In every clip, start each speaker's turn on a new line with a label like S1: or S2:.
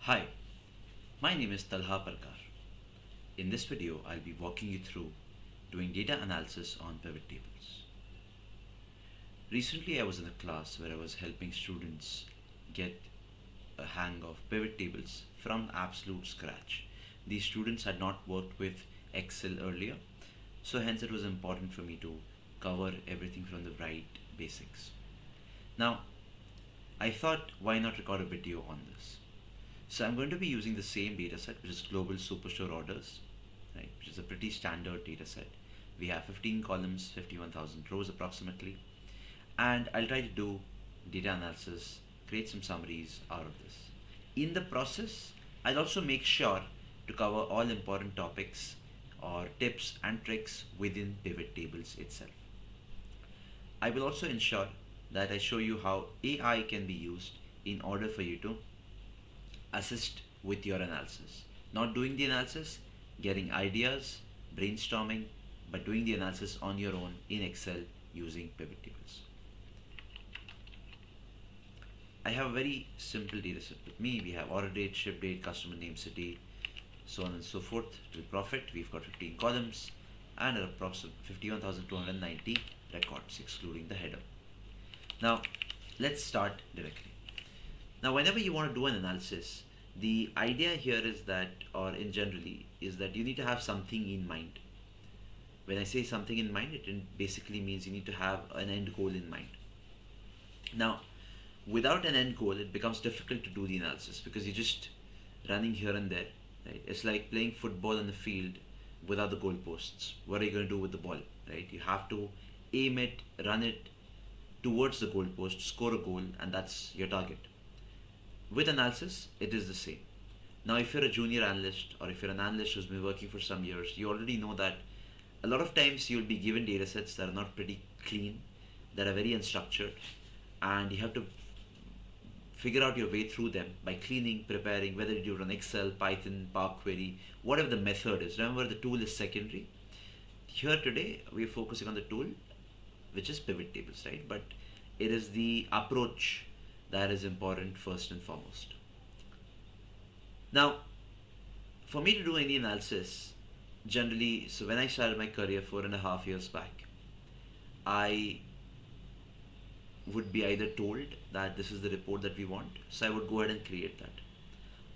S1: Hi, my name is Talha Parkar. In this video, I'll be walking you through doing data analysis on pivot tables. Recently, I was in a class where I was helping students get a hang of pivot tables from absolute scratch. These students had not worked with Excel earlier, so hence it was important for me to cover everything from the right basics. Now, I thought, why not record a video on this? So I'm going to be using the same dataset, which is global superstore orders, right? Which is a pretty standard dataset. We have 15 columns, 51,000 rows approximately, and I'll try to do data analysis, create some summaries out of this. In the process, I'll also make sure to cover all important topics or tips and tricks within pivot tables itself. I will also ensure that I show you how AI can be used in order for you to assist with your analysis. Not doing the analysis, getting ideas, brainstorming, but doing the analysis on your own in Excel using pivot tables. I have a very simple data set with me. We have order date, ship date, customer name, city, so on and so forth. To profit, we've got 15 columns and approximately 51,290 records, excluding the header. Now, let's start directly. Now, whenever you want to do an analysis, the idea here is that, or in generally, is that you need to have something in mind. When I say something in mind, it basically means you need to have an end goal in mind. Now, without an end goal, it becomes difficult to do the analysis because you're just running here and there. Right? It's like playing football in the field without the goalposts. What are you going to do with the ball? Right? You have to aim it, run it towards the goalpost, score a goal, and that's your target. With analysis, it is the same. Now, if you're a junior analyst or if you're an analyst who's been working for some years, you already know that a lot of times you'll be given data sets that are not pretty clean, that are very unstructured, and you have to figure out your way through them by cleaning, preparing, whether you run Excel, Python, Power Query, whatever the method is. Remember, the tool is secondary. Here today, we're focusing on the tool, which is pivot tables, right? But it is the approach that is important first and foremost. Now, for me to do any analysis, generally, so when I started my career 4.5 years back, I would be either told that this is the report that we want, so I would go ahead and create that.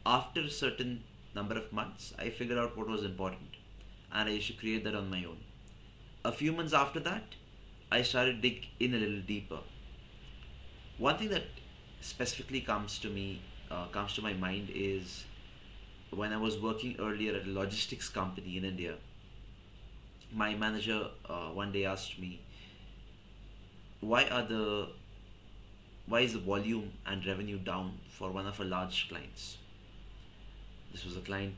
S1: After a certain number of months, I figured out what was important and I should create that on my own. A few months after that, I started dig in a little deeper. One thing that specifically comes to my mind is when I was working earlier at a logistics company in India. My manager one day asked me, why are the why is the volume and revenue down for one of our large clients? This was a client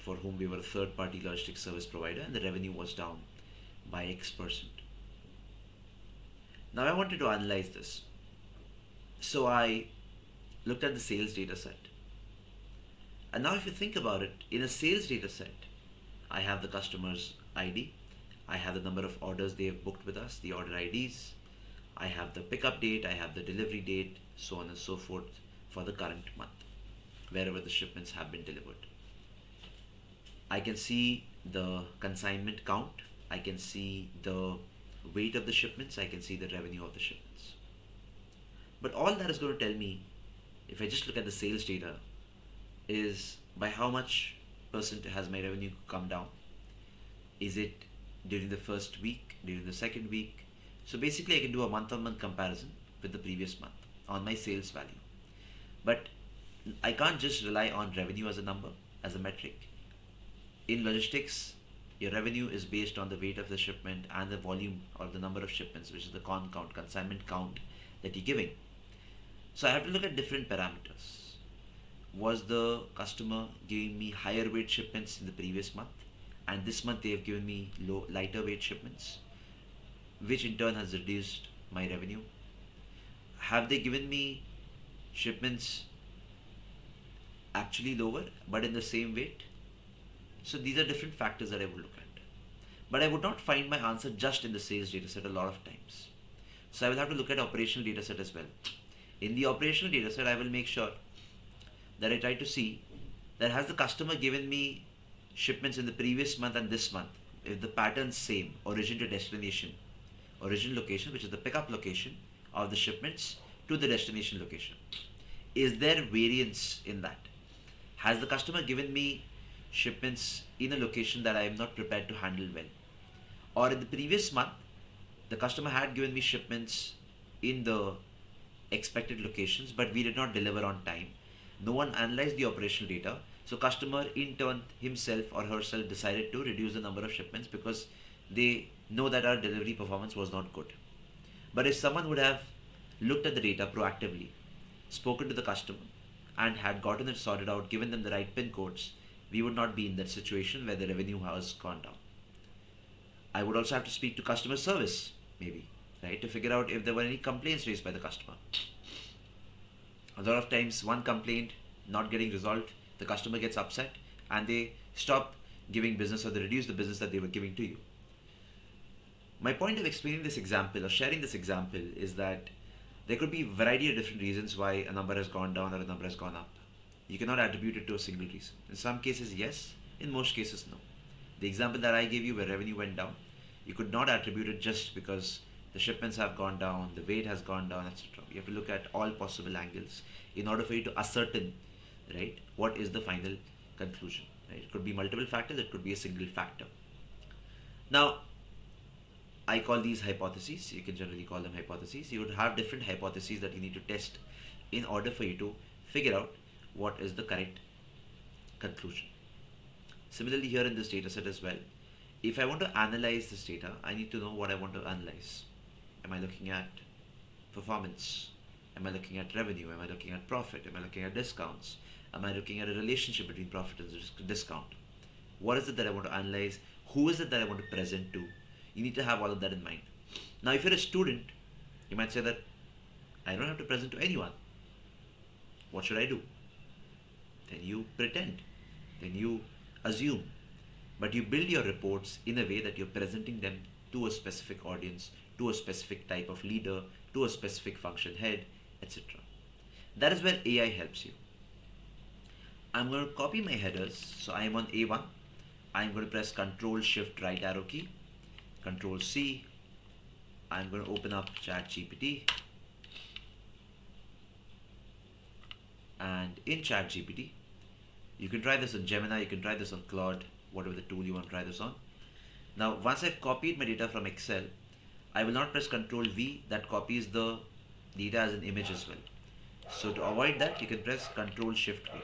S1: for whom we were a third party logistics service provider, and the revenue was down by X%. Now I wanted to analyze this. So I looked at the sales data set. And now if you think about it, in a sales data set, I have the customer's ID, I have the number of orders they have booked with us, the order IDs, I have the pickup date, I have the delivery date, so on and so forth for the current month, wherever the shipments have been delivered. I can see the consignment count, I can see the weight of the shipments, I can see the revenue of the shipments. But all that is going to tell me, if I just look at the sales data, is by how much percent has my revenue come down? Is it during the first week, during the second week? So basically, I can do a month on month comparison with the previous month on my sales value. But I can't just rely on revenue as a number, as a metric. In logistics, your revenue is based on the weight of the shipment and the volume or the number of shipments, which is the con count, consignment count that you're giving. So I have to look at different parameters. Was the customer giving me higher weight shipments in the previous month, and this month they have given me lighter weight shipments, which in turn has reduced my revenue? Have they given me shipments actually lower but in the same weight? So these are different factors that I would look at. But I would not find my answer just in the sales data set a lot of times. So I will have to look at operational data set as well. In the operational data set, I will make sure that I try to see that has the customer given me shipments in the previous month and this month, if the pattern's same, origin to destination, origin location, which is the pickup location of the shipments, to the destination location. Is there variance in that? Has the customer given me shipments in a location that I am not prepared to handle well? Or in the previous month, the customer had given me shipments in the expected locations, but we did not deliver on time. No one analyzed the operational data, so customer in turn himself or herself decided to reduce the number of shipments because they know that our delivery performance was not good. But if someone would have looked at the data proactively, spoken to the customer, and had gotten it sorted out, given them the right pin codes, we would not be in that situation where the revenue has gone down. I would also have to speak to customer service, maybe, right, to figure out if there were any complaints raised by the customer. A lot of times, one complaint not getting resolved, the customer gets upset and they stop giving business or they reduce the business that they were giving to you. My point of explaining this example or sharing this example is that there could be a variety of different reasons why a number has gone down or a number has gone up. You cannot attribute it to a single reason. In some cases, yes. In most cases, no. The example that I gave you where revenue went down, you could not attribute it just because the shipments have gone down, the weight has gone down, etc. You have to look at all possible angles in order for you to ascertain, right, what is the final conclusion. Right? It could be multiple factors, it could be a single factor. Now, I call these hypotheses. You can generally call them hypotheses. You would have different hypotheses that you need to test in order for you to figure out what is the correct conclusion. Similarly, here in this data set as well, if I want to analyze this data, I need to know what I want to analyze. Am I looking at performance? Am I looking at revenue? Am I looking at profit? Am I looking at discounts? Am I looking at a relationship between profit and discount? What is it that I want to analyze? Who is it that I want to present to? You need to have all of that in mind. Now, if you're a student, you might say that I don't have to present to anyone. What should I do? Then you pretend. Then you assume. But you build your reports in a way that you're presenting them to a specific audience, to a specific type of leader, to a specific function head, etc. That is where AI helps you. I'm going to copy my headers. So I am on A1. I'm going to press Control Shift right arrow key. Control C. I'm going to open up ChatGPT. And in ChatGPT, you can try this on Gemini, you can try this on Claude, whatever the tool you want to try this on. Now, once I've copied my data from Excel, I will not press Control V, that copies the data as an image as well. So to avoid that, you can press Control Shift V.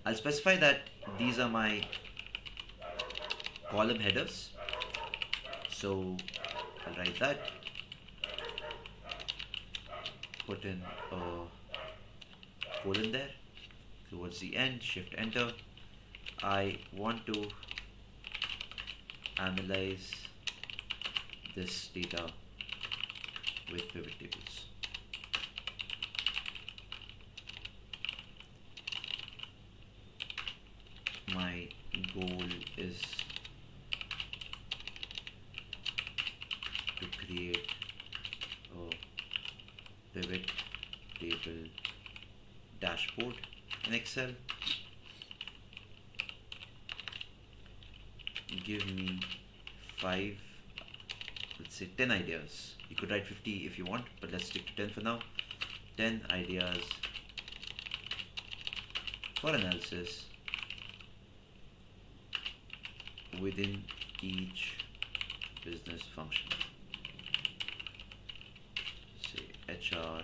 S1: I'll specify that these are my column headers. So I'll write that, put in a colon there, towards the end, Shift Enter. I want to analyze this data with pivot tables. My goal is to create a pivot table dashboard in Excel. Give me 5, let's say 10 ideas. You could write 50 if you want, but let's stick to 10 for now. 10 ideas for analysis within each business function. Say HR,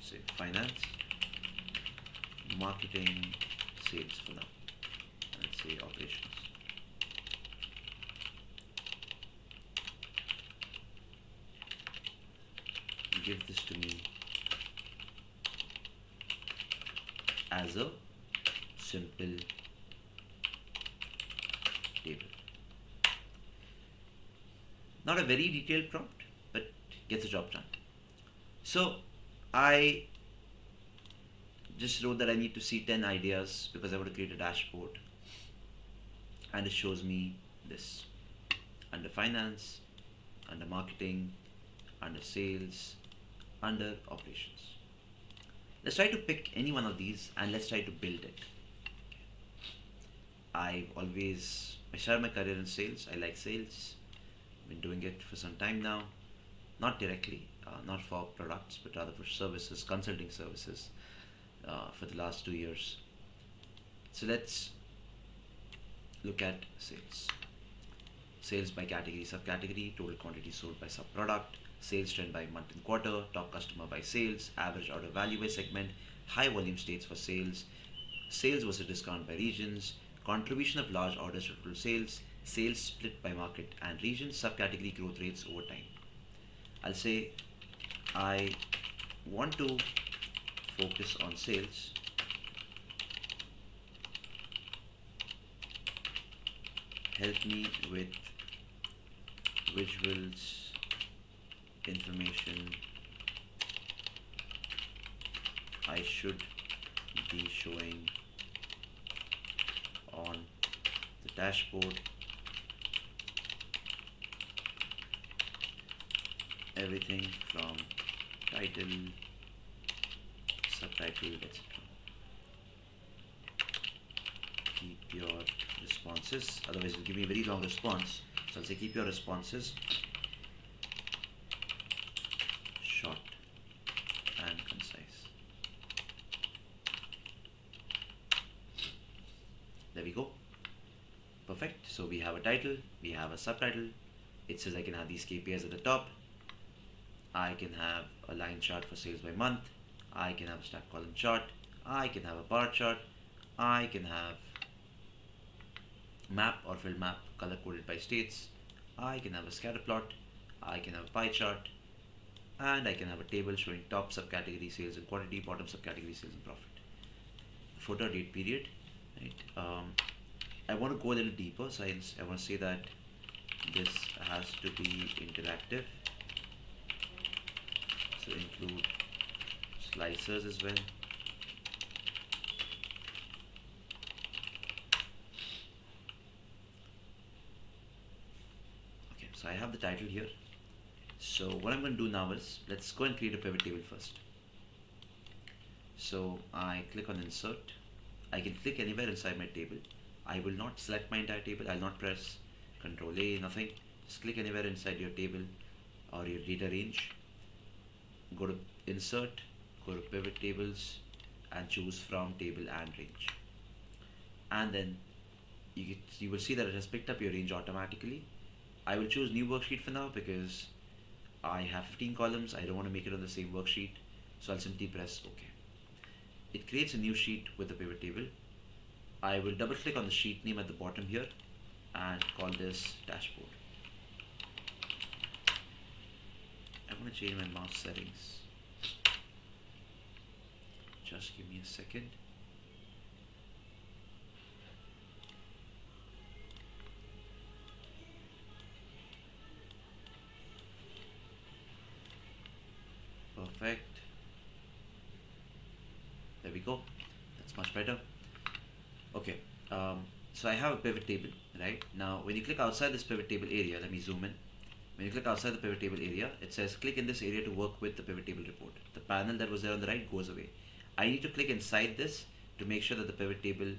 S1: say finance, marketing, sales for now, and let's say operations. Give this to me as a simple table. Not a very detailed prompt, but gets the job done. So I just wrote that I need to see 10 ideas because I want to create a dashboard, and it shows me this under finance, under marketing, under sales, under operations. Let's try to pick any one of these and let's try to build it. I started my career in sales. I like sales. Been doing it for some time now. Not directly, not for products, but rather for services, consulting services, for the last 2 years. So let's look at sales. Sales by category, subcategory, total quantity sold by subproduct, sales trend by month and quarter, top customer by sales, average order value by segment, high volume states for sales, sales versus discount by regions, contribution of large orders to total sales, sales split by market and region, subcategory growth rates over time. I'll say I want to focus on sales. Help me with visuals, information I should be showing on the dashboard, everything from title, subtitle, etc. Keep your responses, otherwise it'll give me a very long response. So I'll say keep your responses short and concise. There we go. Perfect. So we have a title, we have a subtitle. It says I can have these KPIs at the top. I can have a line chart for sales by month. I can have a stack column chart. I can have a bar chart. I can have map or field map color coded by states. I can have a scatter plot. I can have a pie chart. And I can have a table showing top subcategory sales and quantity, bottom subcategory sales and profit. Footer, date, period. Right. I want to go a little deeper, so I want to say that this has to be interactive. So include slicers as well. Okay, so I have the title here. So what I'm going to do now is, let's go and create a pivot table first. So I click on insert. I can click anywhere inside my table. I will not select my entire table. I'll not press Control A, nothing. Just click anywhere inside your table or your data range. Go to insert, go to pivot tables and choose from table and range. And then you will see that it has picked up your range automatically. I will choose new worksheet for now because I have 15 columns. I don't want to make it on the same worksheet. So I'll simply press OK. It creates a new sheet with the pivot table. I will double click on the sheet name at the bottom here and call this dashboard. I want to change my mouse settings. Just give me a second. Perfect. There we go. That's much better. Okay. So I have a pivot table, right? Now, when you click outside this pivot table area, let me zoom in. When you click outside the pivot table area, it says click in this area to work with the pivot table report. The panel that was there on the right goes away. I need to click inside this to make sure that the pivot table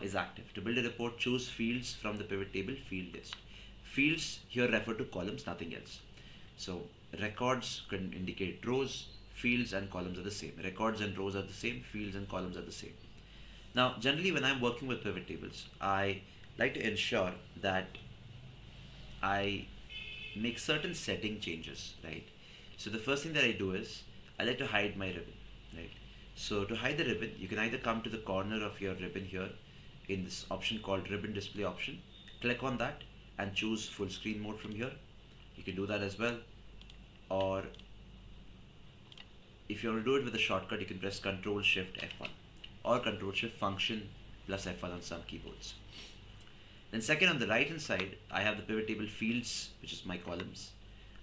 S1: is active. To build a report, choose fields from the pivot table field list. Fields here refer to columns, nothing else. So records can indicate rows, fields and columns are the same. Records and rows are the same, fields and columns are the same. Now, generally when I'm working with pivot tables, I like to ensure that I make certain setting changes, right? So the first thing that I do is I like to hide my ribbon, right? So to hide the ribbon, you can either come to the corner of your ribbon here in this option called ribbon display option, click on that and choose full screen mode from here. You can do that as well. Or if you want to do it with a shortcut, you can press Ctrl Shift F1 or Ctrl Shift Function plus F1 on some keyboards. Then second, on the right hand side, I have the pivot table fields, which is my columns.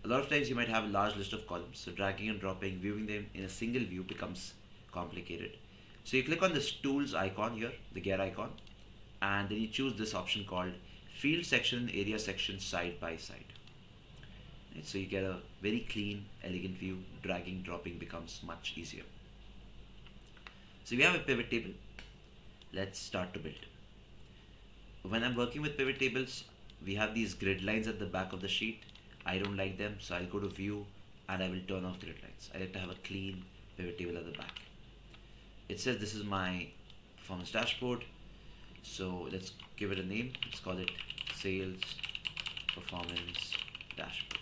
S1: A lot of times you might have a large list of columns, so dragging and dropping, viewing them in a single view becomes complicated. So you click on this tools icon here, the gear icon, and then you choose this option called field section, area section, side by side. Right, so you get a very clean, elegant view. Dragging, dropping becomes much easier. So we have a pivot table. Let's start to build. when I'm working with pivot tables, we have these grid lines at the back of the sheet. I don't like them, so I'll go to view and I will turn off grid lines. I like to have a clean pivot table at the back. It says this is my performance dashboard, so let's give it a name. Let's call it sales performance dashboard.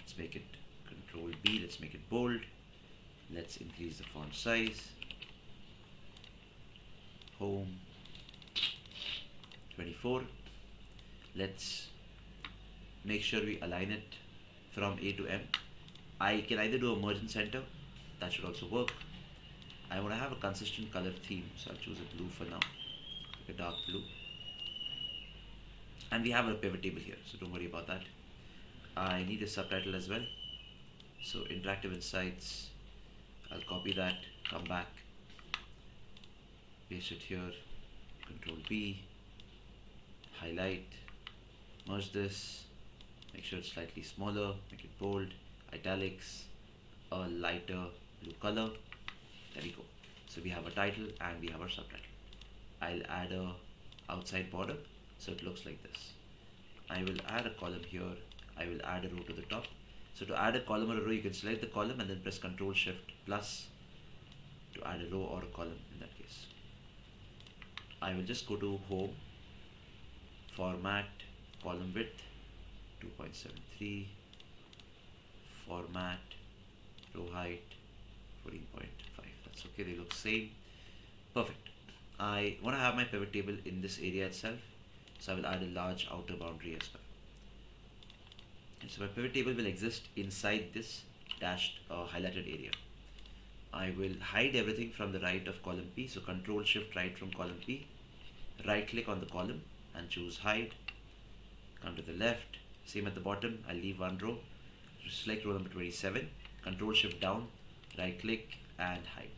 S1: Let's make it control B, let's make it bold. Let's increase the font size. Home 24. Let's make sure we align it from A to M. I can either do a merge and center, that should also work. I want to have a consistent color theme, so I'll choose a blue for now, like a dark blue. And we have a pivot table here, so don't worry about that. I need a subtitle as well. So interactive insights, I'll copy that, come back, paste it here, control B, highlight, merge this, make sure it's slightly smaller, make it bold, italics, a lighter blue color. There we go. So we have a title and we have our subtitle. I'll add a outside border so it looks like this. I will add a column here. I will add a row to the top. So to add a column or a row, you can select the column and then press Ctrl Shift plus to add a row or a column in that case. I will just go to Home, Format, Column Width 2.73, Format, Row Height 14.5. That's okay, they look same. Perfect. I want to have my pivot table in this area itself, so I will add a large outer boundary as well. And so my pivot table will exist inside this dashed highlighted area. I will hide everything from the right of column P, so Control Shift right from column P, right click on the column and choose hide, come to the left, same at the bottom, I'll leave one row, select row number 27, Control Shift down, right click and hide.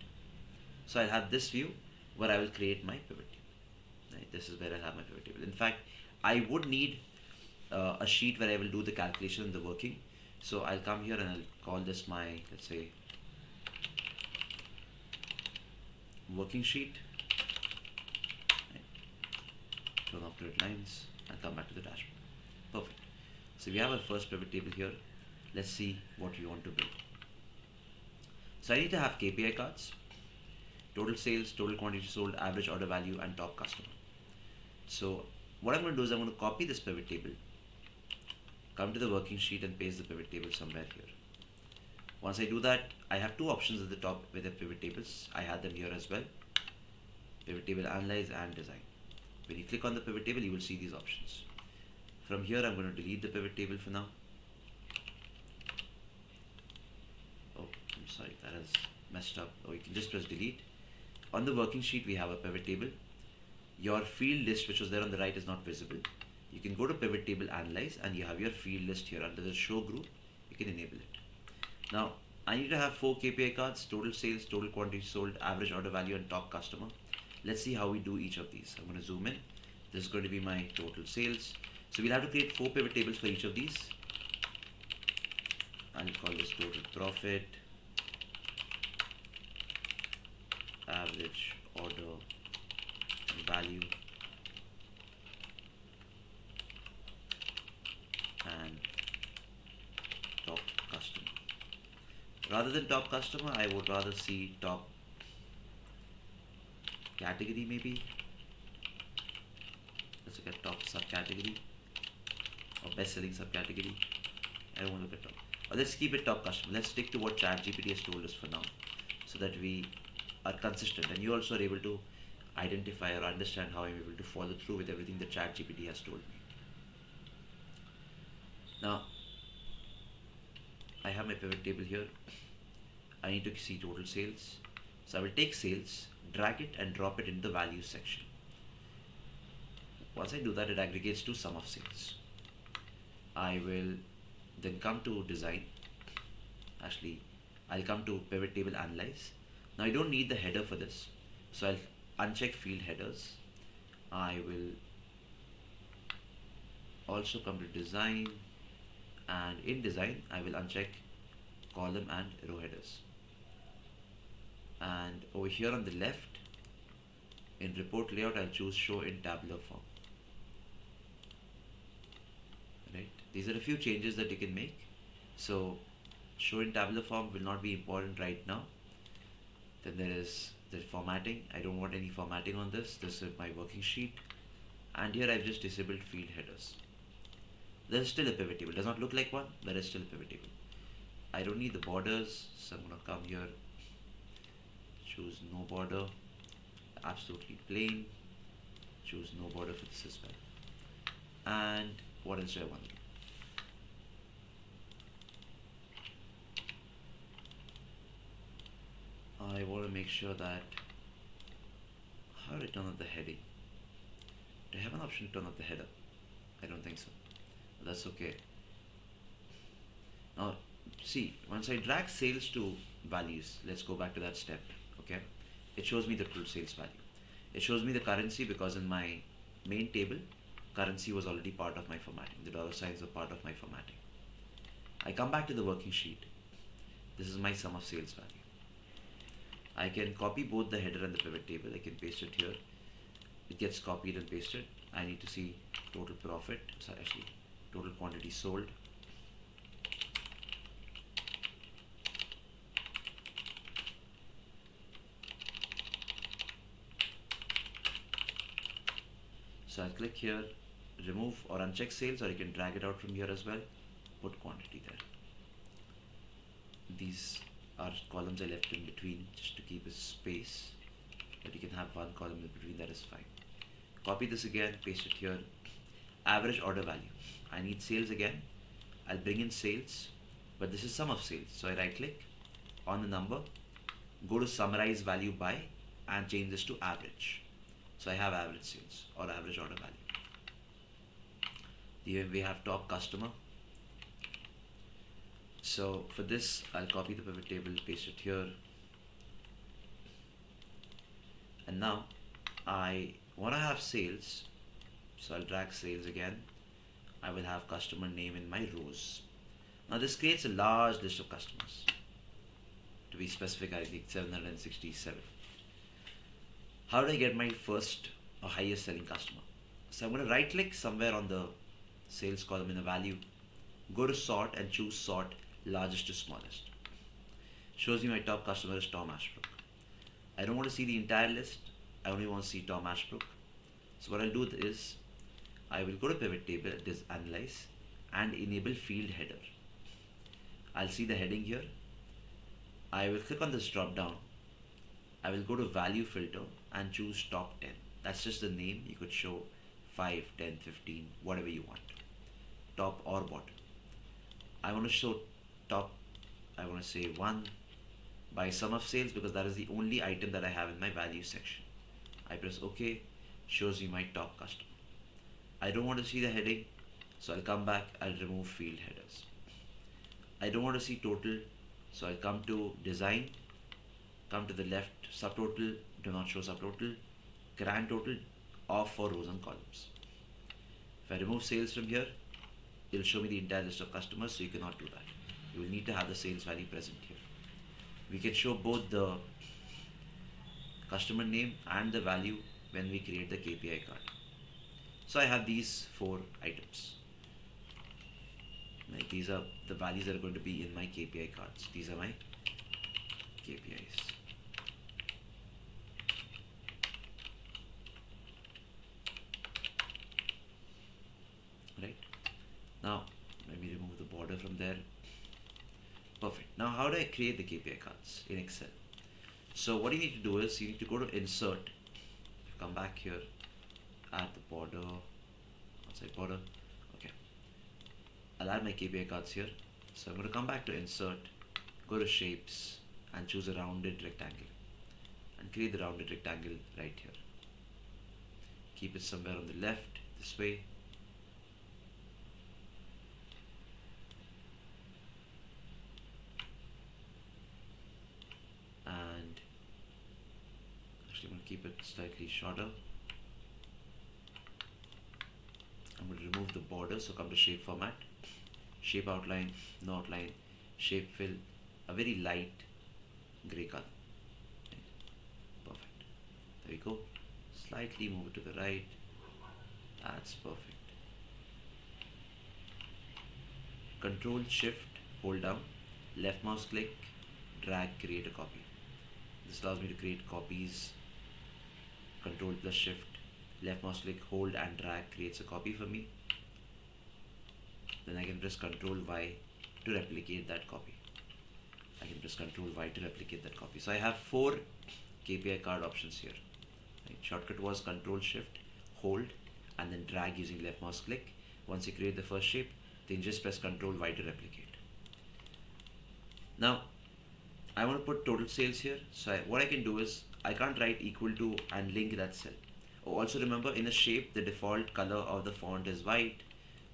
S1: So I'll have this view where I will create my pivot table. Right? This is where I have my pivot table. In fact, I would need a sheet where I will do the calculation and the working. So I'll come here and I'll call this my, let's say, working sheet. Right. Turn off grid lines and come back to the dashboard. Perfect. So we have our first pivot table here. Let's see what we want to build. So I need to have KPI cards, total sales, total quantity sold, average order value, and top customer. So what I'm going to do is I'm going to copy this pivot table, come to the working sheet and paste the pivot table somewhere here. Once I do that, I have two options at the top with the pivot tables. I had them here as well. Pivot table analyze and design. When you click on the pivot table, you will see these options. From here, I'm going to delete the pivot table for now. Oh, I'm sorry, that has messed up. Oh, you can just press delete. On the working sheet, we have a pivot table. Your field list, which was there on the right, is not visible. You can go to pivot table analyze and you have your field list here under the show group. You can enable it. Now I need to have 4 KPI cards: total sales, total quantity sold, average order value, and top customer. Let's see how we do each of these. I'm going to zoom in. This is going to be my total sales. So we'll have to create 4 pivot tables for each of these. I'll call this total profit, average order value, and top customer. Rather than top customer, I would rather see top category maybe. Let's look at top subcategory or best selling subcategory. I don't want to look at top. Or let's keep it top customer. Let's stick to what ChatGPT has told us for now, so that we are consistent and you also are able to identify or understand how I'm able to follow through with everything that ChatGPT has told me. Now, I have my pivot table here. I need to see total sales. So I will take sales, drag it and drop it into the values section. Once I do that, it aggregates to sum of sales. I will then come to design. Actually, I'll come to pivot table analyze. Now I don't need the header for this, so I'll uncheck field headers. I will also come to design, and in design I will uncheck column and row headers. And over here on the left, In report layout, I'll choose show in tabular form. Right? These are a few changes that you can make. So show in tabular form will not be important right now. Then there is the formatting. I don't want any formatting on this. This is my working sheet. And here I've just disabled field headers. There is still a pivot table. Does not look like one. There is still a pivot table. I don't need the borders, so I'm gonna come here, choose no border, absolutely plain, choose no border for this as well. And what else do I want to do? I want to make sure that, how do I turn up the heading? Do I have an option to turn up the header? I don't think so. But that's okay. Now, see, once I drag sales to values, let's go back to that step, okay? It shows me the total sales value. It shows me the currency because in my main table, currency was already part of my formatting. The dollar signs were part of my formatting. I come back to the working sheet. This is my sum of sales value. I can copy both the header and the pivot table. I can paste it here. It gets copied and pasted. I need to see total profit, so actually total quantity sold. So I'll click here, remove or uncheck sales, or you can drag it out from here as well. Put quantity there. These are columns I left in between just to keep a space, but you can have one column in between, that is fine. Copy this again, paste it here. Average order value. I need sales again. I'll bring in sales, but this is sum of sales. So I right click on the number, go to summarize value by, and change this to average. So I have average sales or average order value. Here we have top customer. So for this, I'll copy the pivot table, paste it here. And now I want to have sales. So I'll drag sales again. I will have customer name in my rows. Now this creates a large list of customers. To be specific, I think 767. How do I get my first or highest selling customer? So I'm going to right click somewhere on the sales column in the value, go to sort and choose sort largest to smallest. Shows me my top customer is Tom Ashbrook. I don't want to see the entire list. I only want to see Tom Ashbrook. So what I'll do is I will go to pivot table, this analyze, and enable field header. I'll see the heading here. I will click on this drop down. I will go to value filter and choose top 10. That's just the name. You could show 5, 10, 15, whatever you want. Top or bottom. I want to show top, I want to say 1 by sum of sales because that is the only item that I have in my value section. I press OK, shows me my top customer. I don't want to see the heading, so I'll come back, I'll remove field headers. I don't want to see total, so I'll come to design, come to the left, subtotal, do not show subtotal, grand total, off for rows and columns. If I remove sales from here, it will show me the entire list of customers, so you cannot do that. You will need to have the sales value present here. We can show both the customer name and the value when we create the KPI card. So I have these 4 items. Like these are the values that are going to be in my KPI cards. These are my KPIs. Right? Now, let me remove the border from there. Perfect. Now, how do I create the KPI cards in Excel? So what you need to do is you need to go to insert, come back here, add the border, outside border. Okay. I'll add my KPI cards here. So I'm going to come back to insert, go to shapes and choose a rounded rectangle and create the rounded rectangle right here. Keep it somewhere on the left, this way. And actually I'm going to keep it slightly shorter. I'm going to remove the border, so come to shape format, shape outline, no outline, shape fill, a very light gray color. Perfect. There we go. Slightly move it to the right. That's perfect. Control Shift, hold down, left mouse click, drag, create a copy. This allows me to create copies. Control plus Shift, left mouse click, hold and drag creates a copy for me. Then I can press Control Y to replicate that copy. I can press Control Y to replicate that copy. So I have 4 KPI card options here. Right. Shortcut was Control Shift, hold, and then drag using left mouse click. Once you create the first shape, then just press Control Y to replicate. Now, I want to put total sales here. So what I can do is, I can't write equal to and link that cell. Oh, also remember, in the shape, the default color of the font is white.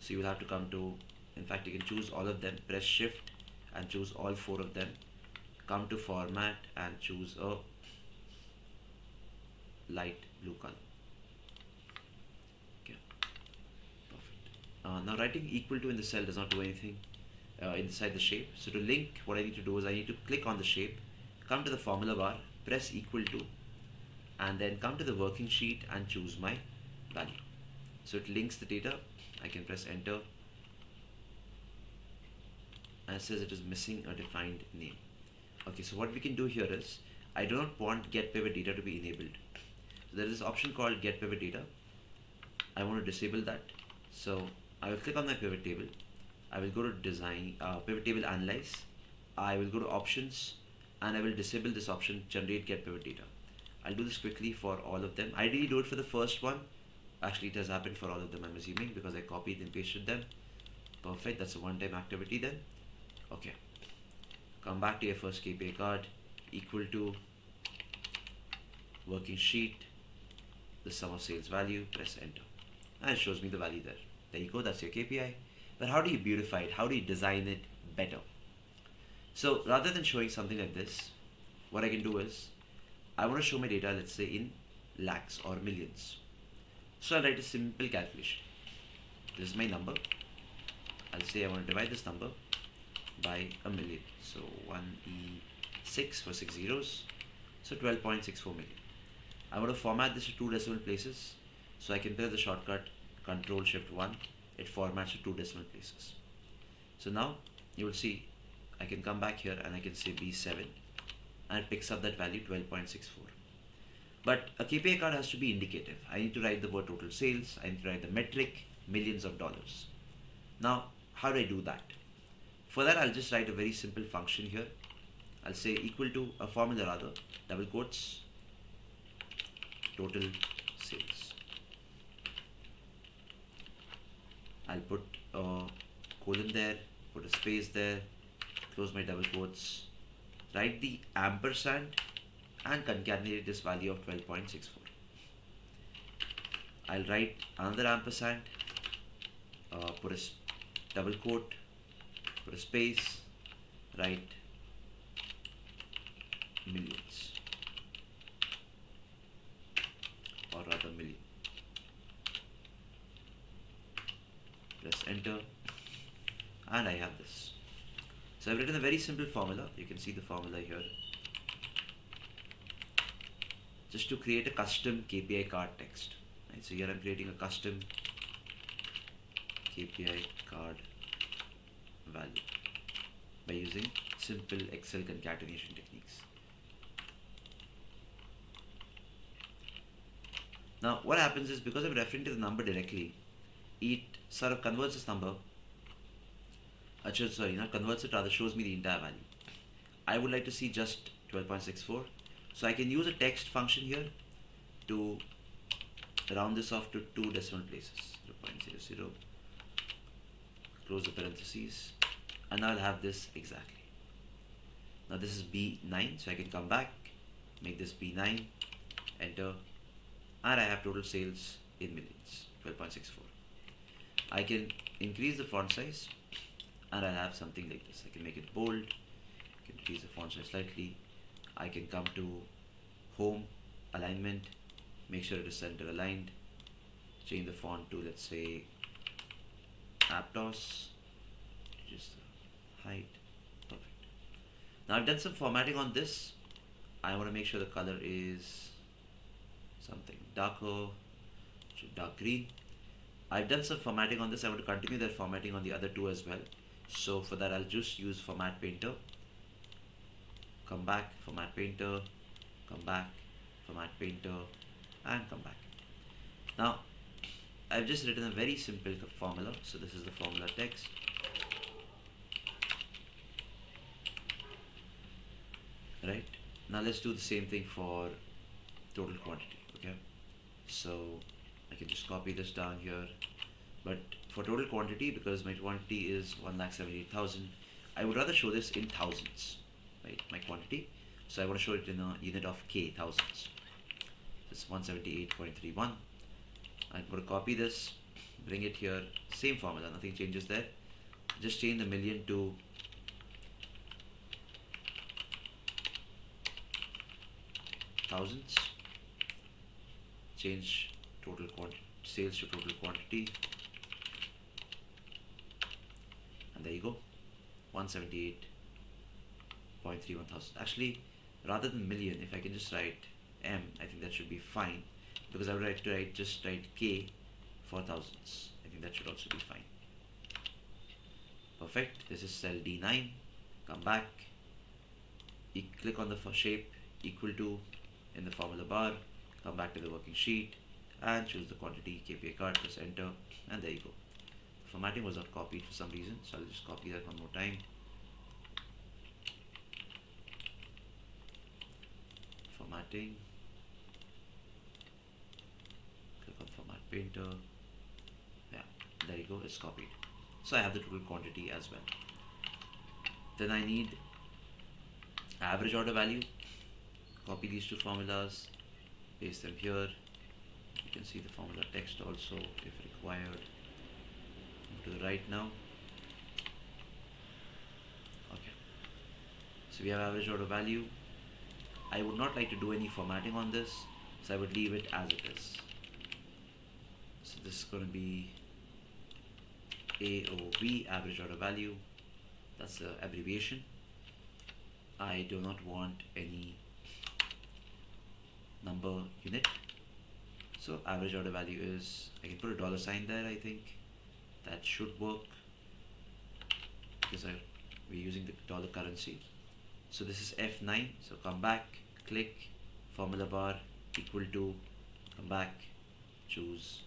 S1: So you will have to come to, in fact, you can choose all of them, press Shift and choose all 4 of them. Come to Format and choose a light blue color. Okay, perfect. Now writing equal to in the cell does not do anything inside the shape. So to link, what I need to do is I need to click on the shape, come to the formula bar, press equal to, and then come to the working sheet and choose my value. So it links the data. I can press enter, and it says it is missing a defined name. Okay, so what we can do here is, I do not want get pivot data to be enabled. So there is this option called get pivot data. I want to disable that. So I will click on my pivot table. I will go to design, pivot table analyze. I will go to options and I will disable this option, generate get pivot data. I'll do this quickly for all of them. I didn't do it for the first one. Actually, it has happened for all of them, I'm assuming, because I copied and pasted them. Perfect, that's a one-time activity then. Okay, come back to your first KPI card, equal to working sheet, the sum of sales value, press enter. And it shows me the value there. There you go, that's your KPI. But how do you beautify it? How do you design it better? So rather than showing something like this, what I can do is, I want to show my data, let's say in lakhs or millions. So I'll write a simple calculation. This is my number. I'll say I want to divide this number by a million. So 1E6 for 6 zeros. So 12.64 million. I want to format this to 2 decimal places. So I can press the shortcut Control Shift 1. It formats to 2 decimal places. So now you will see I can come back here and I can say B7 and it picks up that value 12.64. But a KPI card has to be indicative. I need to write the word total sales. I need to write the metric millions of dollars. Now, how do I do that? For that, I'll just write a very simple function here. I'll say equal to a formula rather, double quotes, total sales. I'll put a colon there, put a space there, close my double quotes, write the ampersand and concatenate this value of 12.64. I'll write another ampersand, put a double quote, put a space, write millions, or rather million. Press enter, and I have this. So I've written a very simple formula. You can see the formula here. Just to create a custom KPI card text. Right, so here I'm creating a custom KPI card value by using simple Excel concatenation techniques. Now what happens is, because I'm referring to the number directly, it sort of converts this number, not converts it, rather shows me the entire value. I would like to see just 12.64. So I can use a text function here to round this off to 2 decimal places, 0.00, close the parentheses, and now I'll have this exactly. Now this is B9, so I can come back, make this B9, enter, and I have total sales in millions, 12.64. I can increase the font size, and I'll have something like this. I can make it bold, I can increase the font size slightly. I can come to home, alignment, make sure it is center aligned, change the font to, let's say, Aptos, just the height, perfect. Now I've done some formatting on this. I want to make sure the color is something darker, so dark green. I've done some formatting on this. I want to continue that formatting on the other two as well. So for that, I'll just use Format Painter, come back, Format Painter, come back, Format Painter, and come back. Now, I've just written a very simple formula. So this is the formula text. Right? Now let's do the same thing for total quantity. Okay? So I can just copy this down here. But for total quantity, because my quantity is 1,78,000, I would rather show this in thousands, right? My quantity. So I want to show it in a unit of K, thousands. It's 178.31. I'm going to copy this, bring it here, same formula, nothing changes there. Just change the million to thousands. Change total quantity, sales to total quantity. And there you go, 178.31 thousand. Actually, rather than million, if I can just write M, I think that should be fine, because I would like to just write K for thousands. I think that should also be fine. Perfect. This is cell D9. Come back. Click on the shape equal to in the formula bar. Come back to the working sheet and choose the quantity KPI card. Press enter, and there you go. Formatting was not copied for some reason, so I'll just copy that one more time. Formatting. Click on Format Painter. Yeah, there you go, it's copied. So I have the total quantity as well. Then I need average order value. Copy these two formulas, paste them here. You can see the formula text also if required. To the right now. Okay. So we have average order value. I would not like to do any formatting on this, so I would leave it as it is. So this is going to be AOV, average order value. That's the abbreviation. I do not want any number unit. So average order value is, I can put a dollar sign there, I think. That should work because we're using the dollar currency. So this is F9. So come back, click, formula bar, equal to, come back, choose,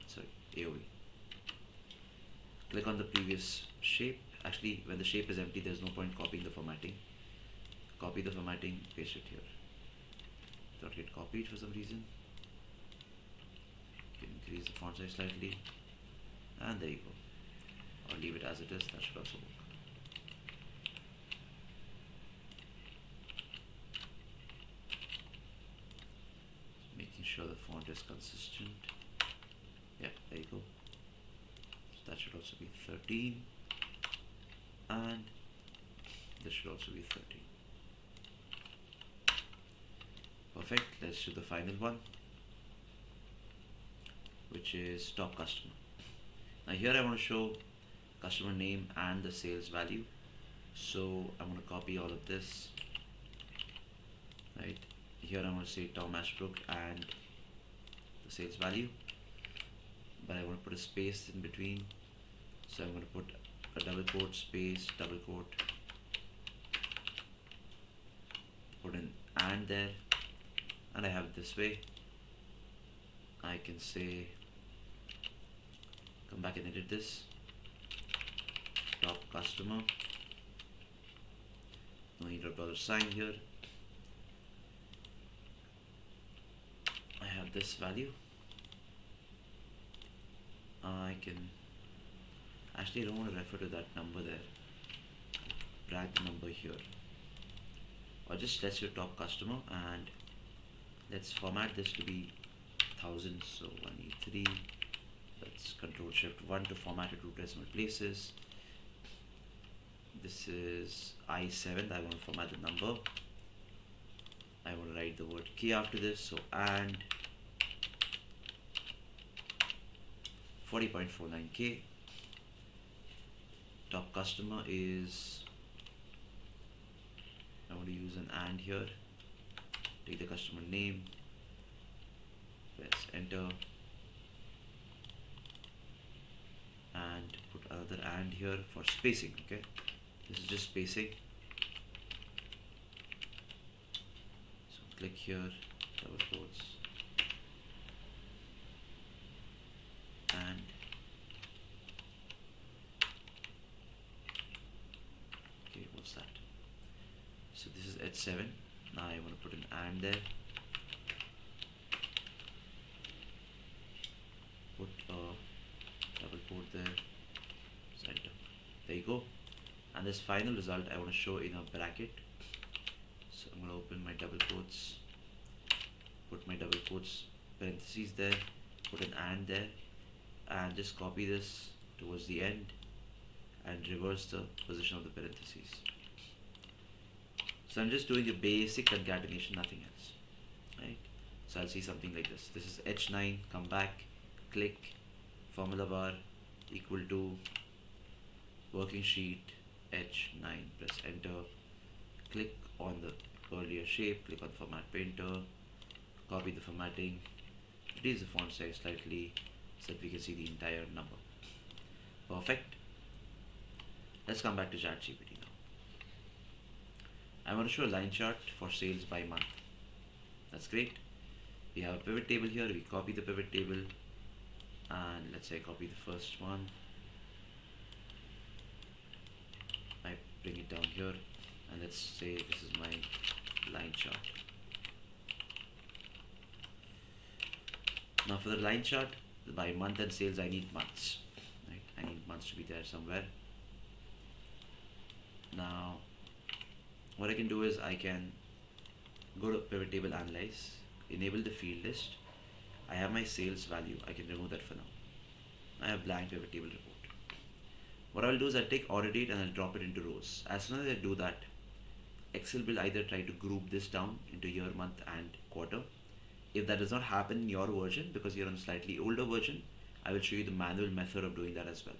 S1: sorry, AOV. Click on the previous shape. Actually, when the shape is empty, there's no point copying the formatting. Copy the formatting, paste it here. Did not get copied for some reason. You can increase the font size slightly. And there you go. Or leave it as it is, that should also work. Making sure the font is consistent. Yeah, there you go. So that should also be 13. And this should also be 13. Perfect. Let's do the final one, which is top customer. Now here I want to show customer name and the sales value. So I'm going to copy all of this. Right here I'm going to say Tom Ashbrook and the sales value, but I want to put a space in between. So I'm going to put a double quote, space, double quote, put an and there, and I have it this way. I can say, come back and edit this, top customer, no need a dollar sign here. I have this value. I can, actually I don't want to refer to that number there, drag the number here, or just let's your top customer, and let's format this to be thousands, so 183. Let's Control Shift 1 to format it to decimal places. This is I7. I want to format the number. I want to write the word K after this, so and 40.49K. Top customer is, I want to use an and here. Take the customer name, press enter, and put another and here for spacing. Okay, this is just spacing. So click here, double quotes, and okay, what's that? So this is H7. Now I want to put an and there, put a double quote there, center. There you go. And this final result I want to show in a bracket. So I'm going to open my double quotes, put my double quotes parentheses there, put an and there, and just copy this towards the end and reverse the position of the parentheses. So I'm just doing a basic concatenation, nothing else, right? So I'll see something like this. This is H9, come back, click, formula bar equal to working sheet H9, press enter, click on the earlier shape, click on format painter, copy the formatting, reduce the font size slightly so that we can see the entire number. Perfect. Let's come back to ChatGPT now. I want to show a line chart for sales by month. That's great. We have a pivot table here. We copy the pivot table, and let's say I copy the first one. I bring it down here, and let's say this is my line chart. Now for the line chart, by month and sales, I need months. Right? I need months to be there somewhere. Now, what I can do is I can go to pivot table, analyze, enable the field list. I have my sales value. I can remove that for now. I have blank pivot table report. What I'll do is I'll take order date and I'll drop it into rows. As soon as I do that, Excel will either try to group this down into year, month, and quarter. If that does not happen in your version, because you're on a slightly older version, I will show you the manual method of doing that as well.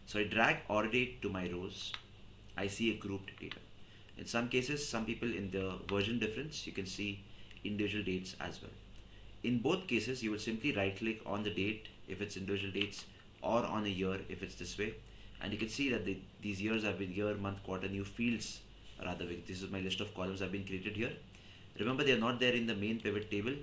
S1: So I drag order date to my rows. I see a grouped data. In some cases, some people in the version difference, you can see individual dates as well. In both cases, you will simply right click on the date if it's individual dates, or on a year if it's this way. And you can see that these years have been year, month, quarter, new fields. Rather, this is my list of columns have been created here. Remember, they are not there in the main pivot table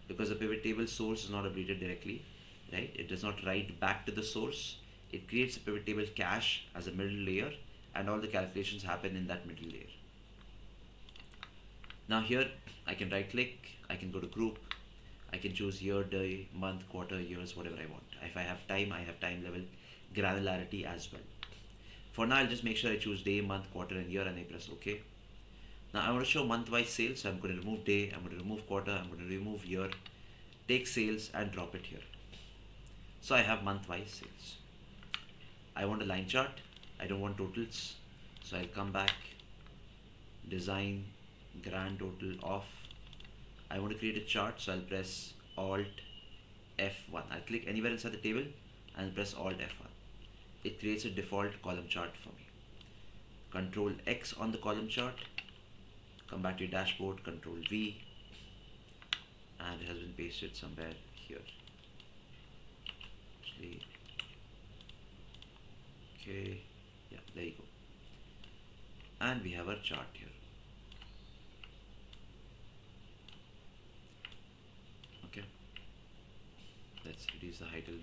S1: because the pivot table source is not updated directly, right? It does not write back to the source. It creates a pivot table cache as a middle layer, and all the calculations happen in that middle layer. Now here, I can right click, I can go to group, I can choose year, day, month, quarter, years, whatever I want. If I have time level, granularity as well. For now, I'll just make sure I choose day, month, quarter, and year, and I press OK. Now I want to show month-wise sales, so I'm going to remove day, I'm going to remove quarter, I'm going to remove year, take sales and drop it here. So I have month-wise sales. I want a line chart, I don't want totals, so I'll come back, design, grand total off. I want to create a chart, so I'll press Alt F1. I'll click anywhere inside the table and press Alt F1. It creates a default column chart for me. Control X on the column chart, come back to your dashboard, Control V, and it has been pasted somewhere here. Actually, okay, yeah, there you go. And we have our chart here. Okay, let's reduce the height a little.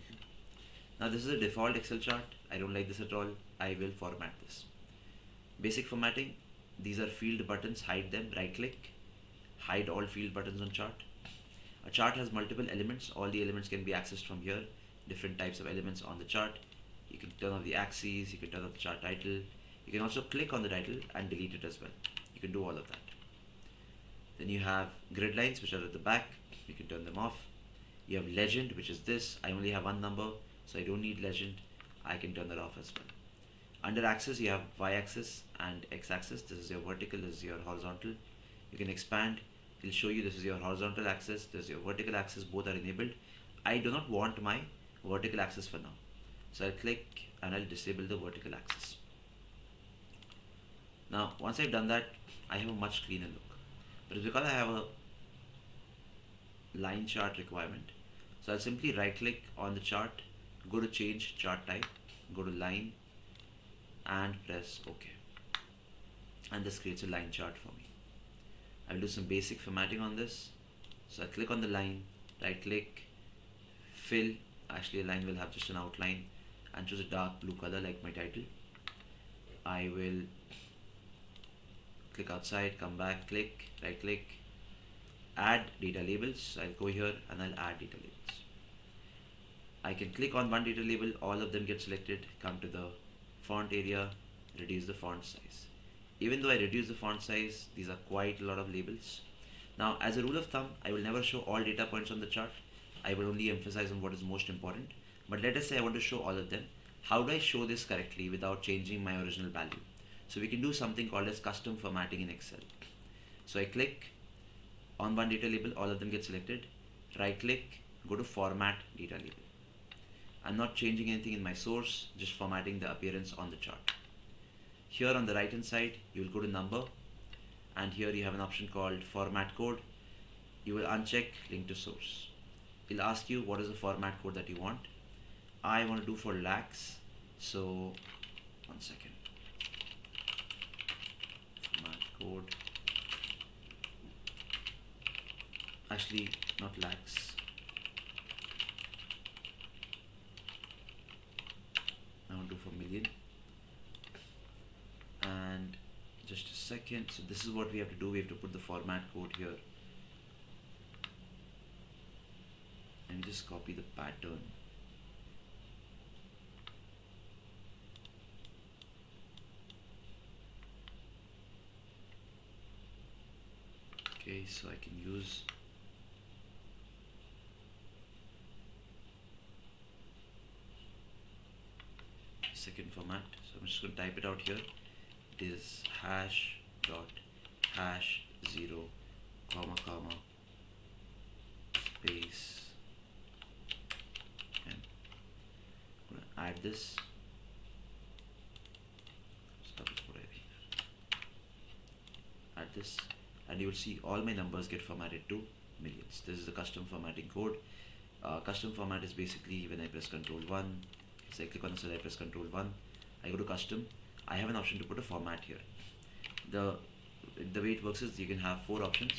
S1: Now this is a default Excel chart. I don't like this at all. I will format this. Basic formatting. These are field buttons, hide them, right click, hide all field buttons on chart. A chart has multiple elements, all the elements can be accessed from here, different types of elements on the chart. You can turn off the axes, you can turn off the chart title, you can also click on the title and delete it as well. You can do all of that. Then you have grid lines which are at the back, you can turn them off. You have legend, which is this. I only have one number, so I don't need legend. I can turn that off as well. Under axis, you have y-axis and x-axis. This is your vertical, this is your horizontal. You can expand. It will show you this is your horizontal axis, this is your vertical axis. Both are enabled. I do not want my vertical axis for now. So I'll click and I'll disable the vertical axis. Now, once I've done that, I have a much cleaner look. But it's because I have a line chart requirement. So I'll simply right click on the chart, go to change chart type, go to line and press OK. And this creates a line chart for me. I'll do some basic formatting on this. So I click on the line, right click, fill. Actually, a line will have just an outline, and choose a dark blue color like my title. I will click outside, come back, click, right click, add data labels. I'll go here and I'll add data labels. I can click on one data label, all of them get selected, come to the font area, reduce the font size. Even though I reduce the font size, these are quite a lot of labels. Now, as a rule of thumb, I will never show all data points on the chart. I will only emphasize on what is most important. But let us say I want to show all of them. How do I show this correctly without changing my original value? So we can do something called as custom formatting in Excel. So I click on one data label, all of them get selected. Right click, go to format data label. I'm not changing anything in my source, just formatting the appearance on the chart. Here on the right hand side, you will go to number, and here you have an option called format code. You will uncheck link to source. It'll ask you what is the format code that you want. I want to do for lakhs, so 1 second. Format code. Actually, not lakhs. I want to do for million. And just a second. So this is what we have to do. We have to put the format code here. And just copy the pattern. Okay, so I can use second format. So I'm just going to type it out here. It is hash dot hash 0 comma comma space, and I'm going to add this. Stop it for add this, and you will see all my numbers get formatted to millions. This is the custom formatting code. Custom format is basically when I press Ctrl 1, so I click on the cell, I press Ctrl 1, I go to custom, I have an option to put a format here. The way it works is you can have 4 options.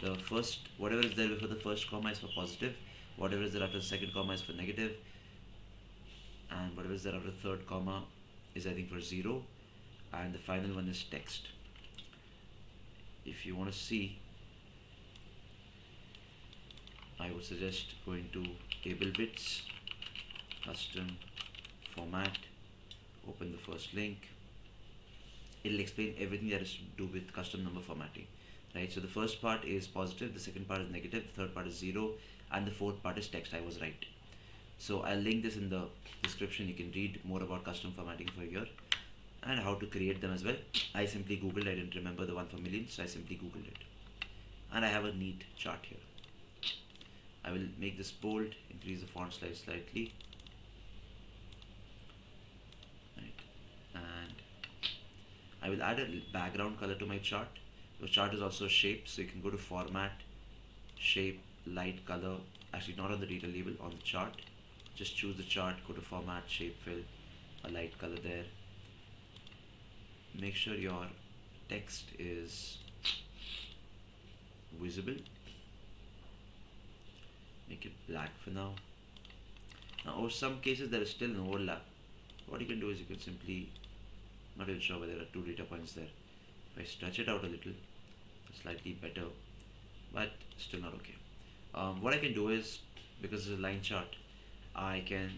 S1: The first, whatever is there before the first comma is for positive, whatever is there after the second comma is for negative, and whatever is there after the third comma is I think for 0, and the final one is text. If you want to see, I would suggest going to table bits, custom format, open the first link. It'll explain everything that is to do with custom number formatting, right? So the first part is positive, the second part is negative, the third part is 0, and the fourth part is text. I was right. So I'll link this in the description. You can read more about custom formatting for here and how to create them as well. I simply googled, I didn't remember the one for millions, so I simply googled it. And I have a neat chart here. I will make this bold, increase the font size slightly. Right. And I will add a background color to my chart. The chart is also a shape, so you can go to format, shape, light color. Actually, not on the data label, on the chart. Just choose the chart, go to format, shape, fill, a light color there. Make sure your text is visible. Make it black for now. Now, over some cases there is still an overlap. What you can do is you can simply, not even sure whether there are 2 data points there. If I stretch it out a little, it's slightly better, but still not okay. What I can do is, because it's a line chart, I can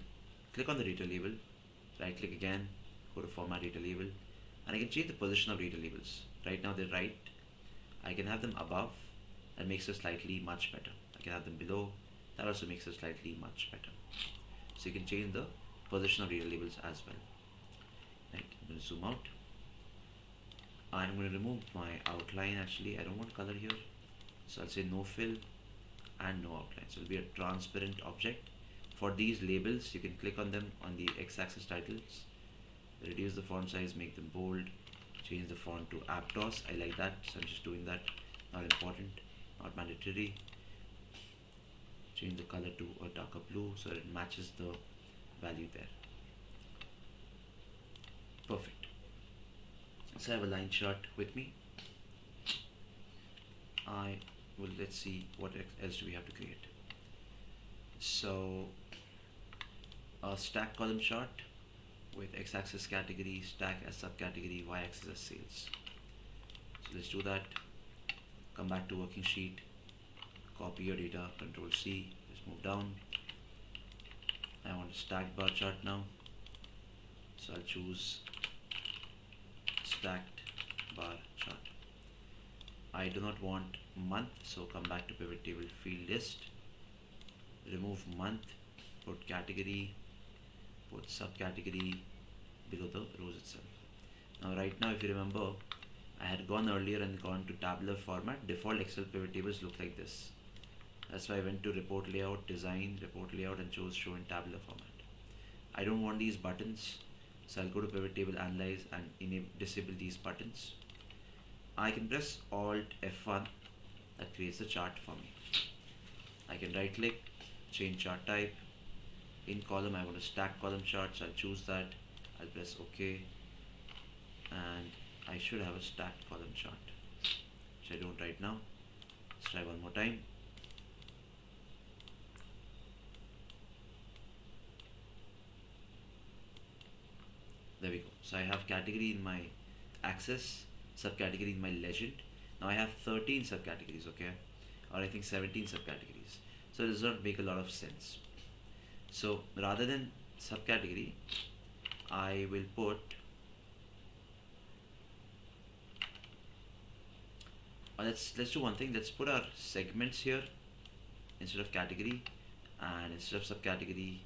S1: click on the data label, right click again, go to format data label, and I can change the position of data labels. Right now they're right. I can have them above. That makes it slightly much better. I can have them below. That also makes it slightly much better. So you can change the position of data labels as well. Right, I'm going to zoom out. I'm going to remove my outline. Actually, I don't want color here, so I'll say no fill and no outline. So it'll be a transparent object. For these labels, you can click on them on the x-axis titles, reduce the font size, make them bold, change the font to Aptos. I like that, so I'm just doing that. Not important, not mandatory. change the color to a darker blue so that it matches the value there. Perfect. So I have a line chart with me. I will, let's see what else do we have to create. So a stack column chart with x-axis category, stack as subcategory, y-axis as sales. So let's do that. Come back to working sheet, copy your data, control C, just move down. I want a stacked bar chart now, so I'll choose stacked bar chart. I do not want month, so come back to pivot table field list, remove month, put category, put subcategory below the rows itself. Now right now, if you remember, I had gone earlier and gone to tabular format. Default Excel pivot tables look like this. That's why I went to report layout, design, report layout, and chose show in tabular format. I don't want these buttons, so I'll go to pivot table analyze and disable these buttons. I can press Alt F1, that creates a chart for me. I can right click, change chart type. In column, I want a stack column chart, so I'll choose that. I'll press OK, and I should have a stacked column chart, which I don't right now. Let's try one more time. There we go. So I have category in my axis, subcategory in my legend. Now I have 13 subcategories, okay, or I think 17 subcategories. So it does not make a lot of sense. So rather than subcategory, I will put let's do one thing. Let's put our segments here instead of category, and instead of subcategory,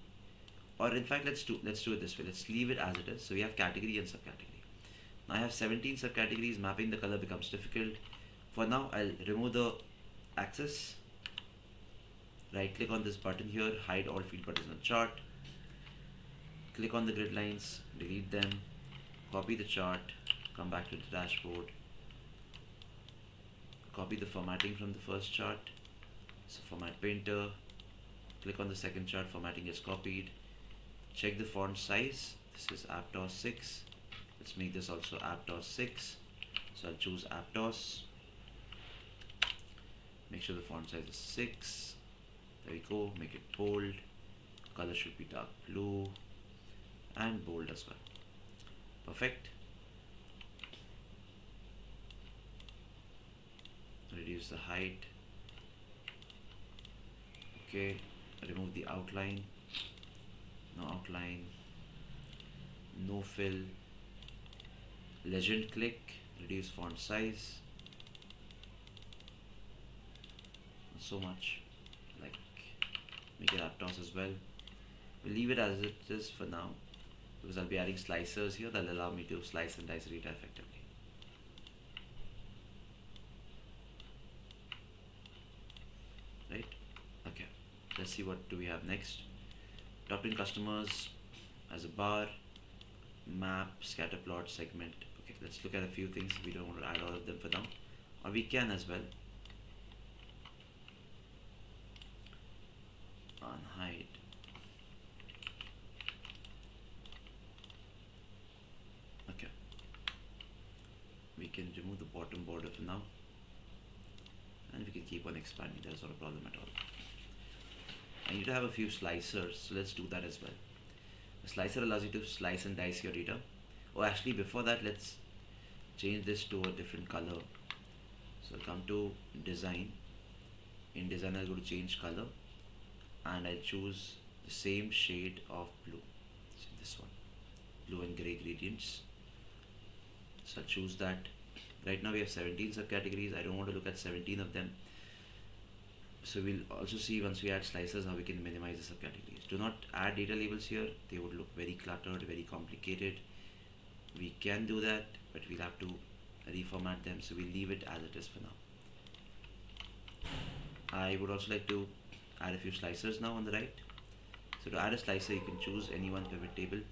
S1: or in fact let's do it this way. Let's leave it as it is. So we have category and subcategory. Now I have 17 subcategories. Mapping the color becomes difficult. For now, I'll remove the axis. Right click on this button here, hide all field buttons on chart. Click on the grid lines, delete them, copy the chart, come back to the dashboard, copy the formatting from the first chart. So format painter, click on the second chart, formatting is copied. Check the font size. This is Aptos 6. Let's make this also Aptos 6. So I'll choose Aptos. Make sure the font size is 6. There we go. Make it bold. Color should be dark blue and bold as well. Perfect. Reduce the height. Okay. Remove the outline. No outline. No fill. Legend click. Reduce font size. Not so much. Like, make it Aptos as well. We'll leave it as it is for now, because I'll be adding slicers here that will allow me to slice and dice data effectively. Right? Okay. Let's see what do we have next. Top 10 customers as a bar, map, scatter plot, segment. Okay, let's look at a few things. We don't want to add all of them for now, or we can as well. Unhide. Okay. We can remove the bottom border for now, and we can keep on expanding. That's not a problem at all. I need to have a few slicers, so let's do that as well. A slicer allows you to slice and dice your data. Oh, actually, before that, let's change this to a different color. So I'll come to design. In design, I'll go to change color, and I'll choose the same shade of blue. So this one, blue and gray gradients. So I'll choose that. Right now we have 17 subcategories. I don't want to look at 17 of them. So we'll also see once we add slicers how we can minimize the subcategories. Do not add data labels here. They would look very cluttered, very complicated. We can do that, but we'll have to reformat them. So we'll leave it as it is for now. I would also like to add a few slicers now on the right. So to add a slicer, you can choose any one pivot table.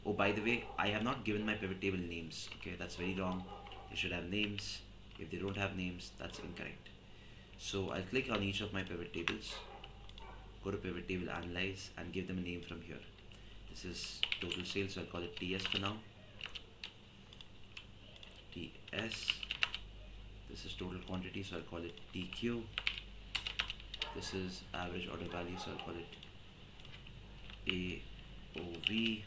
S1: Oh, by the way, I have not given my pivot table names. Okay, that's very wrong. They should have names. If they don't have names, that's incorrect. So I'll click on each of my pivot tables. go to pivot table, analyze, and give them a name from here. This is total sales, so I'll call it TS for now. TS. This is total quantity, so I'll call it TQ. This is average order value, so I'll call it AOV.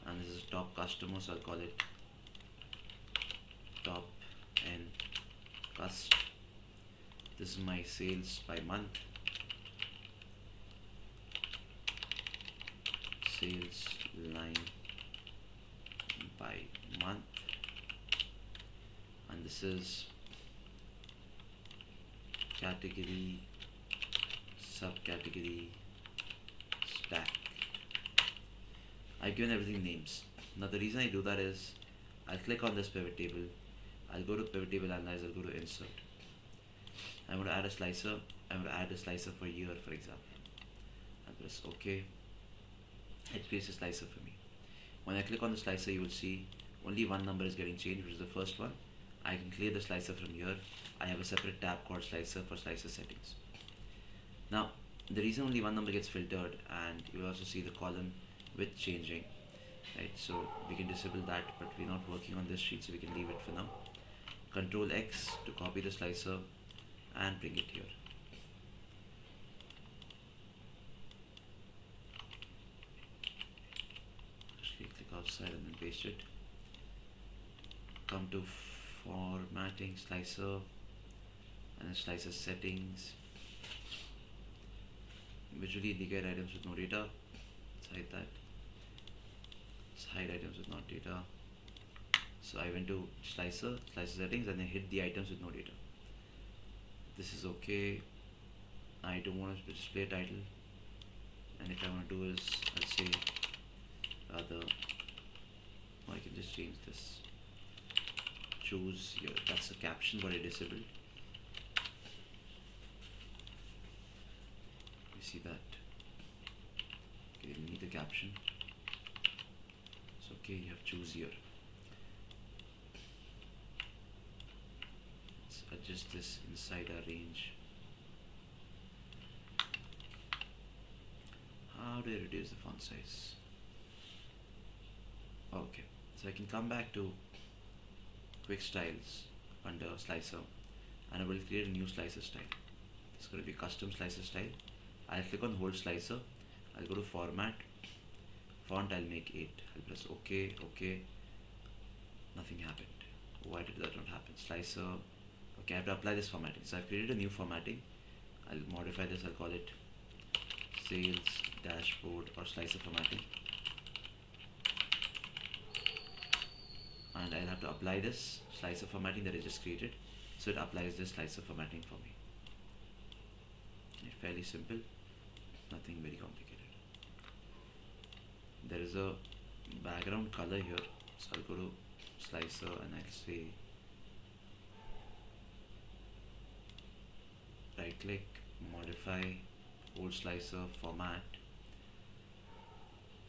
S1: And this is top customer, so I'll call it top N cust. This is my sales by month. Sales line by month. And this is category, subcategory, stack. I've given everything names. Now the reason I do that is I'll click on this pivot table, I'll go to pivot table analyze, I'll go to insert. I'm going to add a slicer. I'm going to add a slicer for year, for example. I'll press OK. It creates a slicer for me. When I click on the slicer, you will see only one number is getting changed, which is the first one. I can clear the slicer from here. I have a separate tab called slicer for slicer settings. Now, the reason only one number gets filtered, and you will also see the column width changing, right? So we can disable that, but we're not working on this sheet, so we can leave it for now. Control X to copy the slicer and bring it here. Just click outside and then paste it. Come to formatting, slicer, and then slicer settings. Visually indicate items with no data. Let's hide that. Let's hide items with no data. So I went to slicer settings, and then hit the items with no data. This is okay. I don't want to display title, and if I want to do is I'll say rather, or I can just change this. Choose your, that's the caption what I disabled. You see that? Okay, you need the caption. It's okay, you have choose here. Let's adjust this inside our range. How do I reduce the font size? Okay, so I can come back to quick styles under slicer, and I will create a new slicer style. It's going to be custom slicer style. I'll click on hold slicer. I'll go to format, font I'll make 8. I'll press OK, OK. Nothing happened. Why did that not happen? Slicer. Okay, I have to apply this formatting. So I've created a new formatting. I'll modify this. I'll call it sales dashboard or slicer formatting. And I'll have to apply this slicer formatting that I just created. So it applies this slicer formatting for me. It's fairly simple, nothing very complicated. There is a background color here, so I'll go to slicer and I'll say right click, modify, old slicer, format,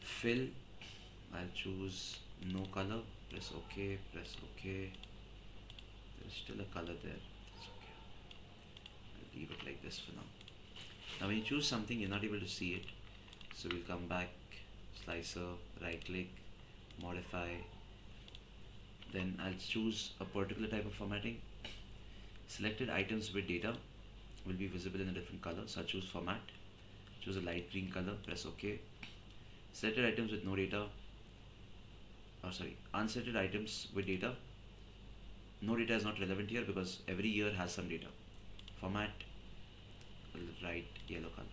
S1: fill. I'll choose no color, press OK, press OK. There's still a color there. That's okay. I'll leave it like this for now. Now when you choose something, you're not able to see it. So we'll come back, slicer, right click, modify. Then I'll choose a particular type of formatting. Selected items with data will be visible in a different color. So I'll choose format, choose a light green color, press OK. Selected items with no data, unselected items with data. No data is not relevant here because every year has some data. Format, will write yellow color.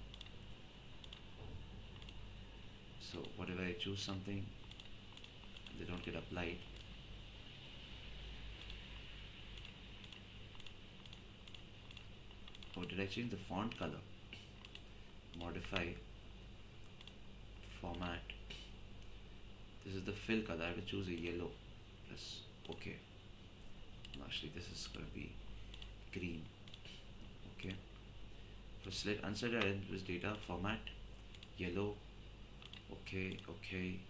S1: So whatever I choose something, they don't get applied. Oh, did I change the font color? Modify, format. This is the fill color. I have to choose a yellow. Press OK. No, actually, this is going to be green. Okay. For select unselected items with data, format, yellow. Okay, okay.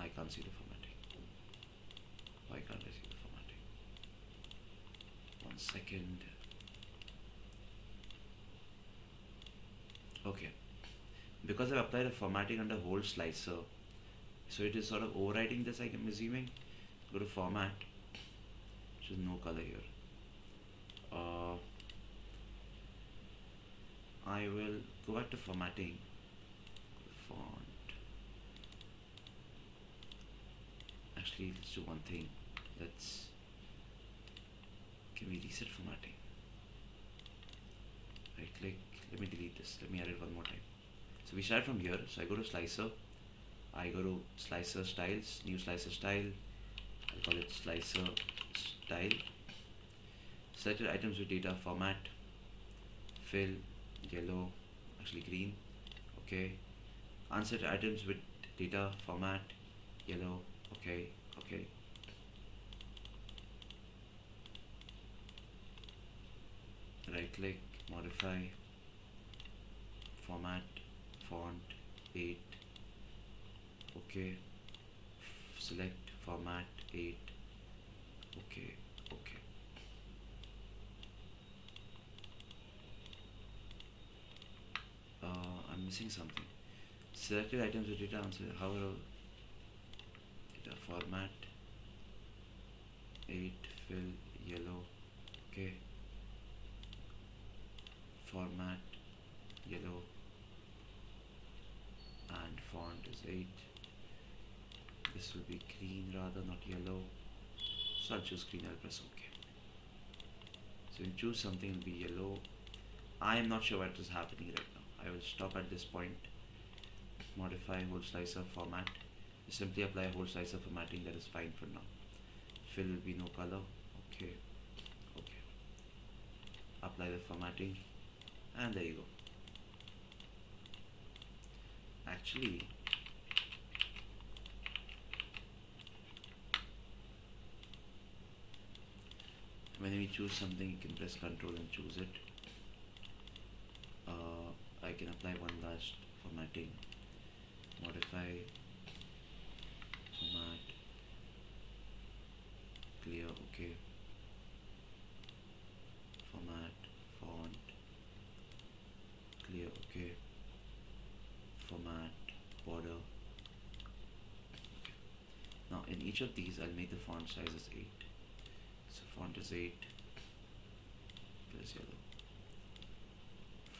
S1: I can't see the formatting. Why can't I see the formatting? 1 second. Okay, because I've applied a formatting under whole slicer, so it is sort of overriding this, I'm assuming. Go to format, which is no color here. uh, I will go back to formatting, font. Actually, let's do one thing. Let's Can we reset formatting? Right click. Let me delete this. Let me add it one more time. So we start from here. So I go to slicer. I go to slicer styles, new slicer style. I'll call it slicer style. Selected items with data format, fill, yellow, actually green. Okay. Unset items with data format, yellow. Okay. Okay. Right click, modify, format, font, 8. Okay. Select format 8. Okay. Okay. I'm missing something. Selected items with data answer. However, data format 8, fill, yellow. Okay. Format, yellow, and font is 8. This will be green rather, not yellow. So I'll choose green. I'll press OK. So you choose something, will be yellow. I am not sure what is happening right now. I will stop at this point. Modify whole slicer format. Simply apply whole slicer formatting. That is fine for now. Fill will be no color. Okay. Okay. Apply the formatting, and there you go. Actually, when we choose something, you can press Control and choose it. I can apply one last formatting. Modify, format, clear, okay. Format, font, clear, okay. Format, border. Okay. Now in each of these, I'll make the font size as 8. So font is 8, fill is yellow.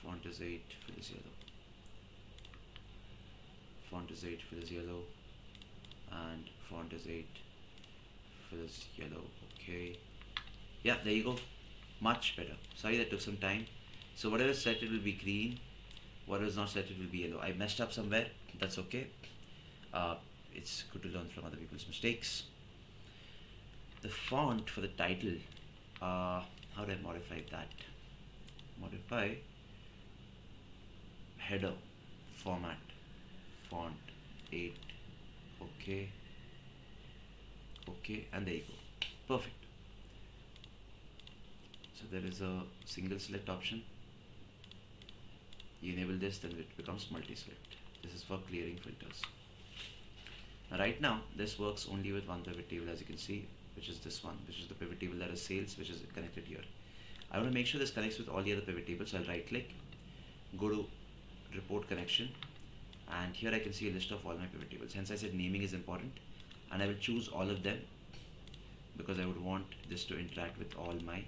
S1: Font is 8, fill is yellow. Font is 8, fill is yellow. And font is 8, fill is yellow. Okay. Yeah, there you go. Much better. Sorry that took some time. So whatever is selected will be green. Whatever is not selected will be yellow. I messed up somewhere. That's okay. Uh, it's good to learn from other people's mistakes. The font for the title. How do I modify that? Modify header, format, font 8. Okay. Okay, and there you go. Perfect. So there is a single select option. You enable this, then it becomes multi-select. This is for clearing filters. Now, right now, this works only with one pivot table, as you can see, which is this one, which is the pivot table that is sales, which is connected here. I want to make sure this connects with all the other pivot tables. So I'll right click, go to report connection, and here I can see a list of all my pivot tables. Hence I said naming is important, and I will choose all of them because I would want this to interact with all my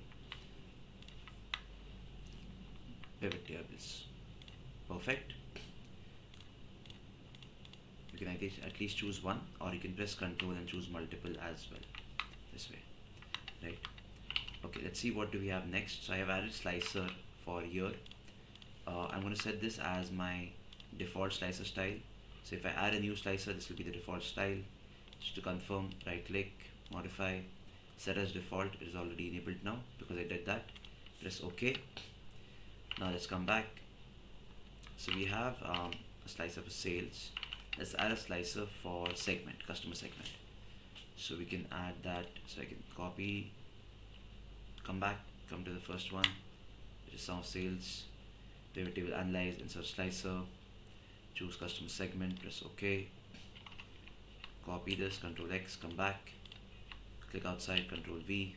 S1: pivot tables. Perfect. You can at least choose one, or you can press Control and choose multiple as well. This way, right? Okay, let's see what do we have next. So I have added slicer for here. I'm going to set this as my default slicer style. So if I add a new slicer, this will be the default style. Just to confirm, right click, modify, set as default. It is already enabled now because I did that. Press OK. Now let's come back. So we have a slicer for sales. Let's add a slicer for segment, customer segment. So we can add that. So I can copy, come back, come to the first one, which is sum of sales, pivot table analyze, insert slicer, choose customer segment, press OK. Copy this, Control X, come back, click outside, Control V.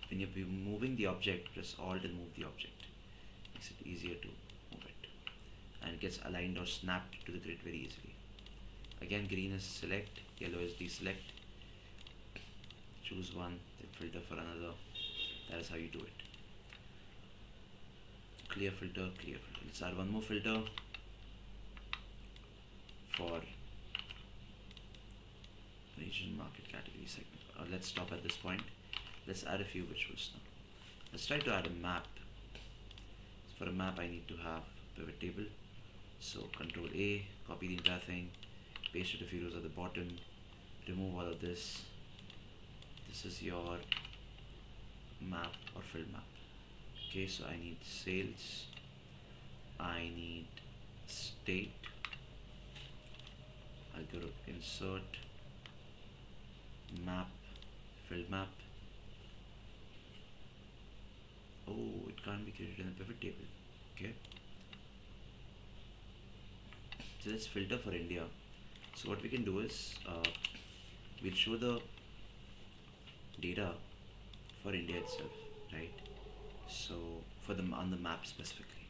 S1: When you're moving the object, press Alt and move the object. Makes it easier to move it, and it gets aligned or snapped to the grid very easily. Again, green is select, yellow is deselect. Choose one, then filter for another. That is how you do it. Clear filter, clear filter. Let's add one more filter for region, market, category, segment. Let's stop at this point. Let's add a few visuals now. Let's try to add a map. For a map, I need to have pivot table. So Control A, copy the entire thing, paste it a few rows at the bottom, remove all of this. This is your map or field map. Okay, so I need sales, I need state. I'll go to insert, map, field map. Oh, it can't be created in a pivot table. Okay. So let's filter for India. So what we can do is we'll show the data for India itself, right? So for them on the map specifically.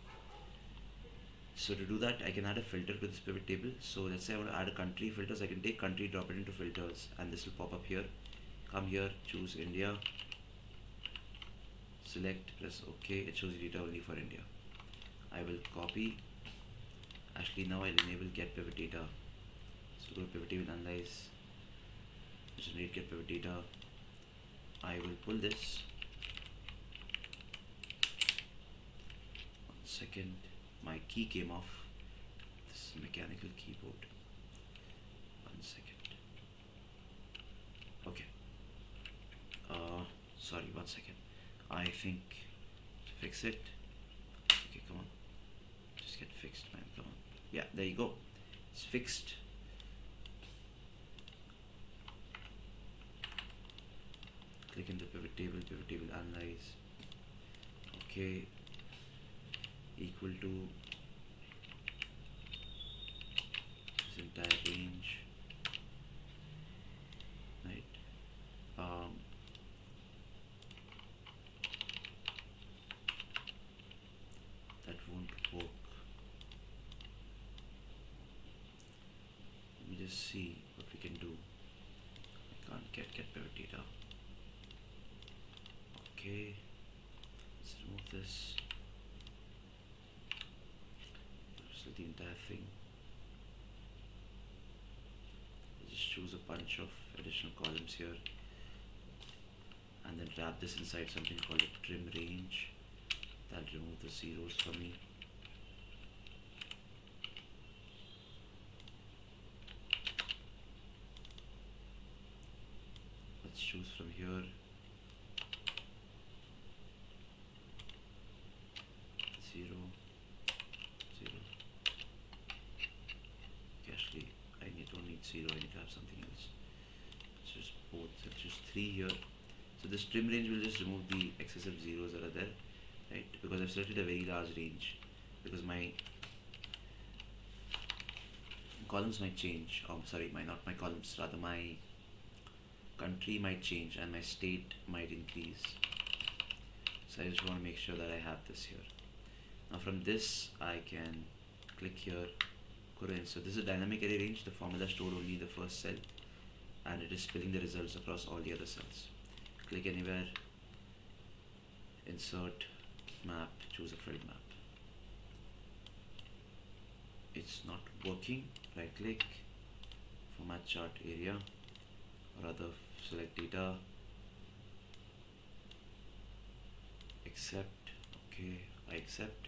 S1: So to do that, I can add a filter to this pivot table. So let's say I want to add a country filters. I can take country, drop it into filters, and this will pop up here. Come here, choose India, select, press OK. It shows the data only for India. I will copy. Actually, now I'll enable get pivot data. So go to pivot table, analyze, generate get pivot data. I will pull this. 1 second. My key came off. This is mechanical keyboard. 1 second. Okay. Sorry, 1 second. I think to fix it. Okay, come on. Just get fixed, man. Come on. Yeah, there you go. It's fixed. Click into pivot table, analyze. Okay. Equal to this entire range, right? That won't work. Let me just see what we can do. I can't get pivot data. Okay, let's remove this. So the entire thing. Just choose a bunch of additional columns here, and then wrap this inside something called a trim range. That'll remove the zeros for me. Let's choose from here. Zero. Actually, don't need zero, I need to have something else. Let's just both, let's just 3 here. So this trim range will just remove the excessive zeros that are there, right? Because I've selected a very large range, because my columns might change. Sorry, not my columns, rather my country might change and my state might increase. So I just want to make sure that I have this here. Now from this I can click here, go to insert. This is a dynamic array range. The formula is stored only in the first cell, and it is spilling the results across all the other cells. Click anywhere, insert, map, choose a field map. It's not working. Right click, format chart area, or other, select data, accept. Okay, I accept.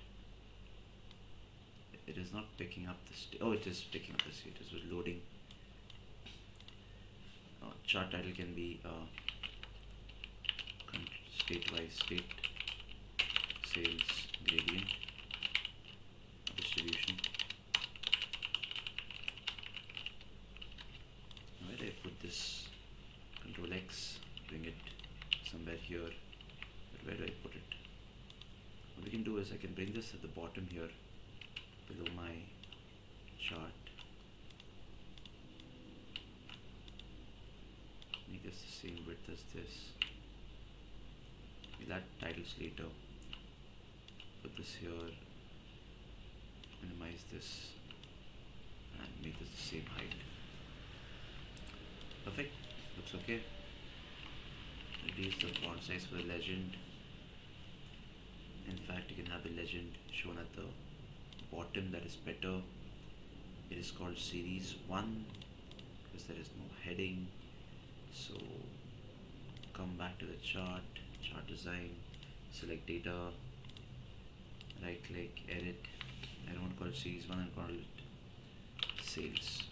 S1: It is not picking up the state. Oh, it is picking up the state. It is loading. Chart title can be state-wise, state, sales, gradient, distribution. Where do I put this? Control X, bring it somewhere here. But where do I put it? What we can do is I can bring this at the bottom here, below my chart. Make this the same width as this. We'll add titles later. Put this here, minimize this, and make this the same height. Perfect. Looks okay. Reduce the font size for the legend. In fact, you can have the legend shown at the bottom. That is better. It is called series 1 because there is no heading. So come back to the chart design, select data, right click, edit. I don't want to call it series 1, I'll call it sales.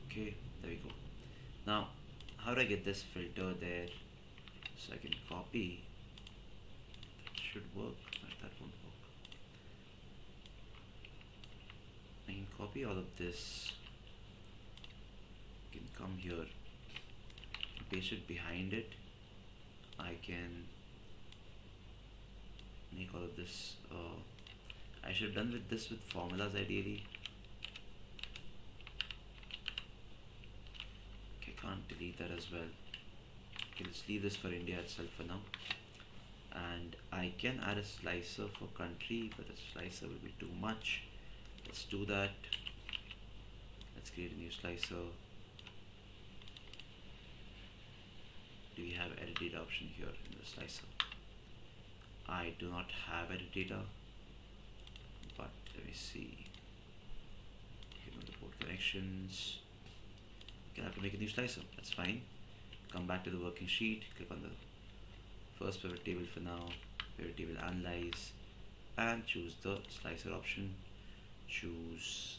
S1: Okay, there we go. Now, how do I get this filter there? So I can copy. That should work, but that won't work. I can copy all of this. I can come here, paste it behind it. I can make all of this. I should have done with this with formulas ideally. Okay, can't delete that as well. Okay, let's leave this for India itself for now. And I can add a slicer for country, but the slicer will be too much. Let's do that. Let's create a new slicer. Do we have edit data option here in the slicer? I do not have edit data, but let me see. Okay, no report connections. Gonna have to make a new slicer. That's fine. Come back to the working sheet. Click on the first pivot table for now. Pivot table analyze, and choose the slicer option. Choose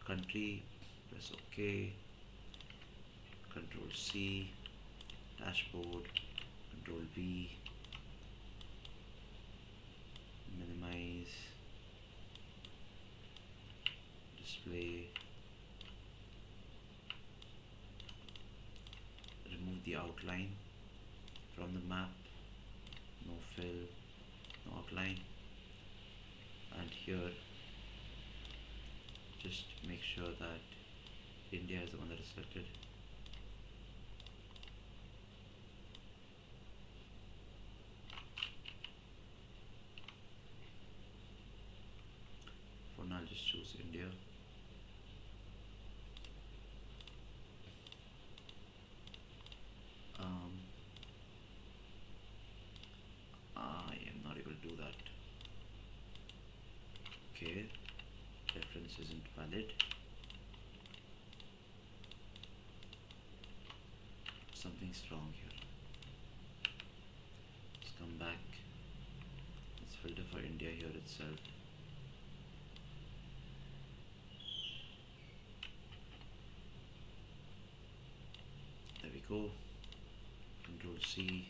S1: country. Press OK. Control C. Dashboard. Control V. Minimize. Display. Remove the outline from the map. No fill, no outline. And here, just make sure that India is the one that is selected. For now, I'll just choose India. I am not able to do that. Okay, reference isn't valid. Something's wrong here. Let's come back. Let's filter for India here itself. There we go. Control C.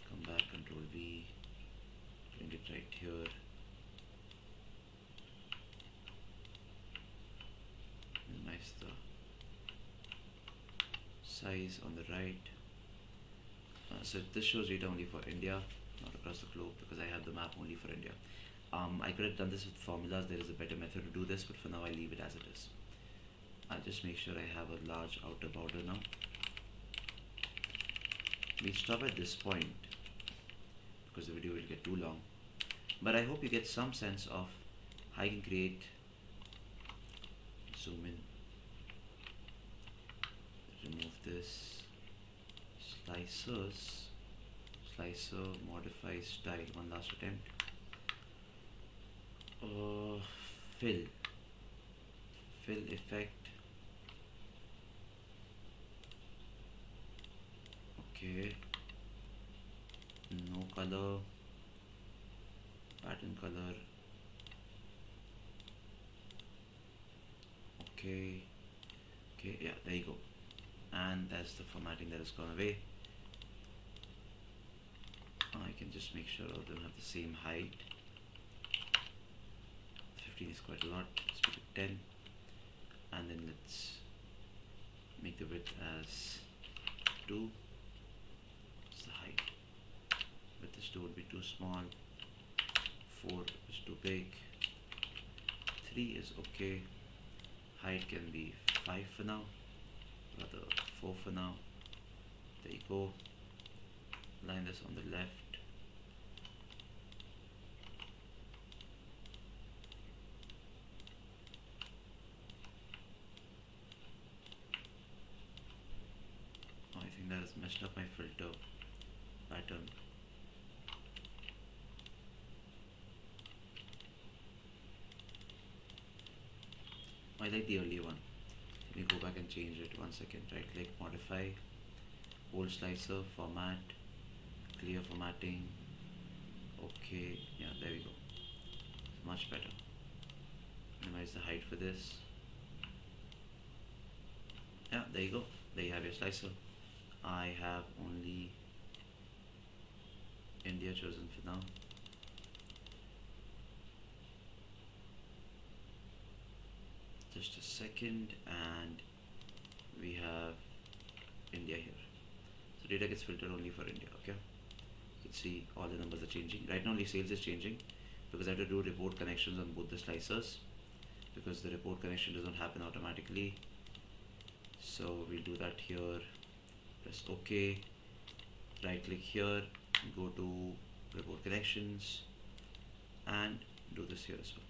S1: Come back. Control V. Bring it right here. Minimize the size on the right. So this shows data only for India, not across the globe, because I have the map only for India. I could have done this with formulas. There is a better method to do this, but for now I leave it as it is. I'll just make sure I have a large outer border now. We'll stop at this point because the video will get too long, but I hope you get some sense of how you can create, zoom in, remove this, slicers, slicer, modify style, one last attempt, fill effect, okay, no color, pattern color, okay, yeah, there you go, and that's the formatting that has gone away. I can just make sure all of them have the same height. 15 is quite a lot. Let's make it 10, and then let's make the width as 2. It's the height. Width is 2 would be too small. 4 is too big. 3 is okay. Height can be 5 for now, rather 4 for now. There you go. Line this on the left. messed up my filter pattern. I like the earlier one. Let me go back and change it. 1 second. Right click, modify, old slicer, format, clear formatting. Okay, yeah, there we go. Much better. Minimize the height for this. Yeah, there you go. There you have your slicer. I have only India chosen for now. Just a second, and we have India here. So data gets filtered only for India. Okay, you can see all the numbers are changing. Right now only sales is changing because I have to do report connections on both the slicers, because the report connection doesn't happen automatically. So we'll do that here. Press OK. Right click here, go to report connections, and do this here as well.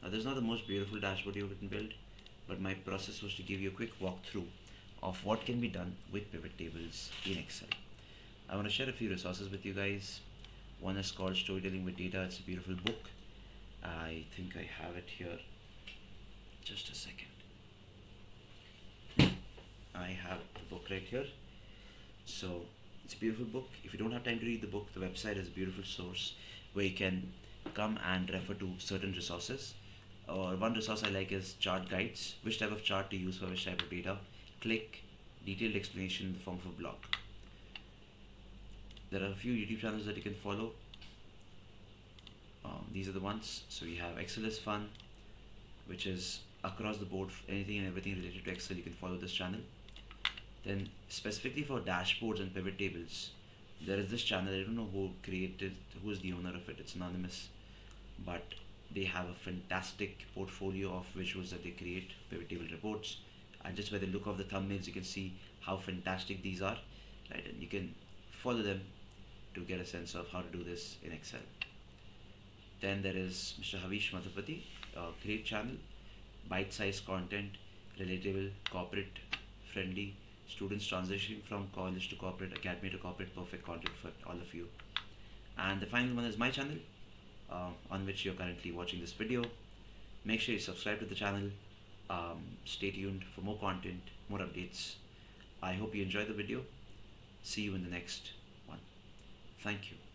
S1: Now this is not the most beautiful dashboard you can build, but my process was to give you a quick walkthrough of what can be done with pivot tables in Excel. I want to share a few resources with you guys. One is called Storytelling with Data. It's a beautiful book. I think I have it here. Just a second. I have the book right here. So it's a beautiful book. If you don't have time to read the book, the website is a beautiful source where you can come and refer to certain resources. Or one resource I like is chart guides. Which type of chart to use for which type of data. Click detailed explanation in the form of a blog. There are a few YouTube channels that you can follow. These are the ones. So we have Excel is Fun, which is across the board, anything and everything related to Excel. You can follow this channel. Then specifically for dashboards and pivot tables, there is this channel. I don't know who is the owner of it. It's anonymous, but they have a fantastic portfolio of visuals that they create, pivot table reports, and just by the look of the thumbnails, you can see how fantastic these are, right? And you can follow them to get a sense of how to do this in Excel. Then there is Mr. Havish Madhupati, a great channel, bite-sized content, relatable, corporate friendly, students transitioning from college to corporate, academy to corporate, perfect content for all of you. And the final one is my channel, on which you're currently watching this video. Make sure you subscribe to the channel. Stay tuned for more content, more updates. I hope you enjoyed the video. See you in the next one. Thank you.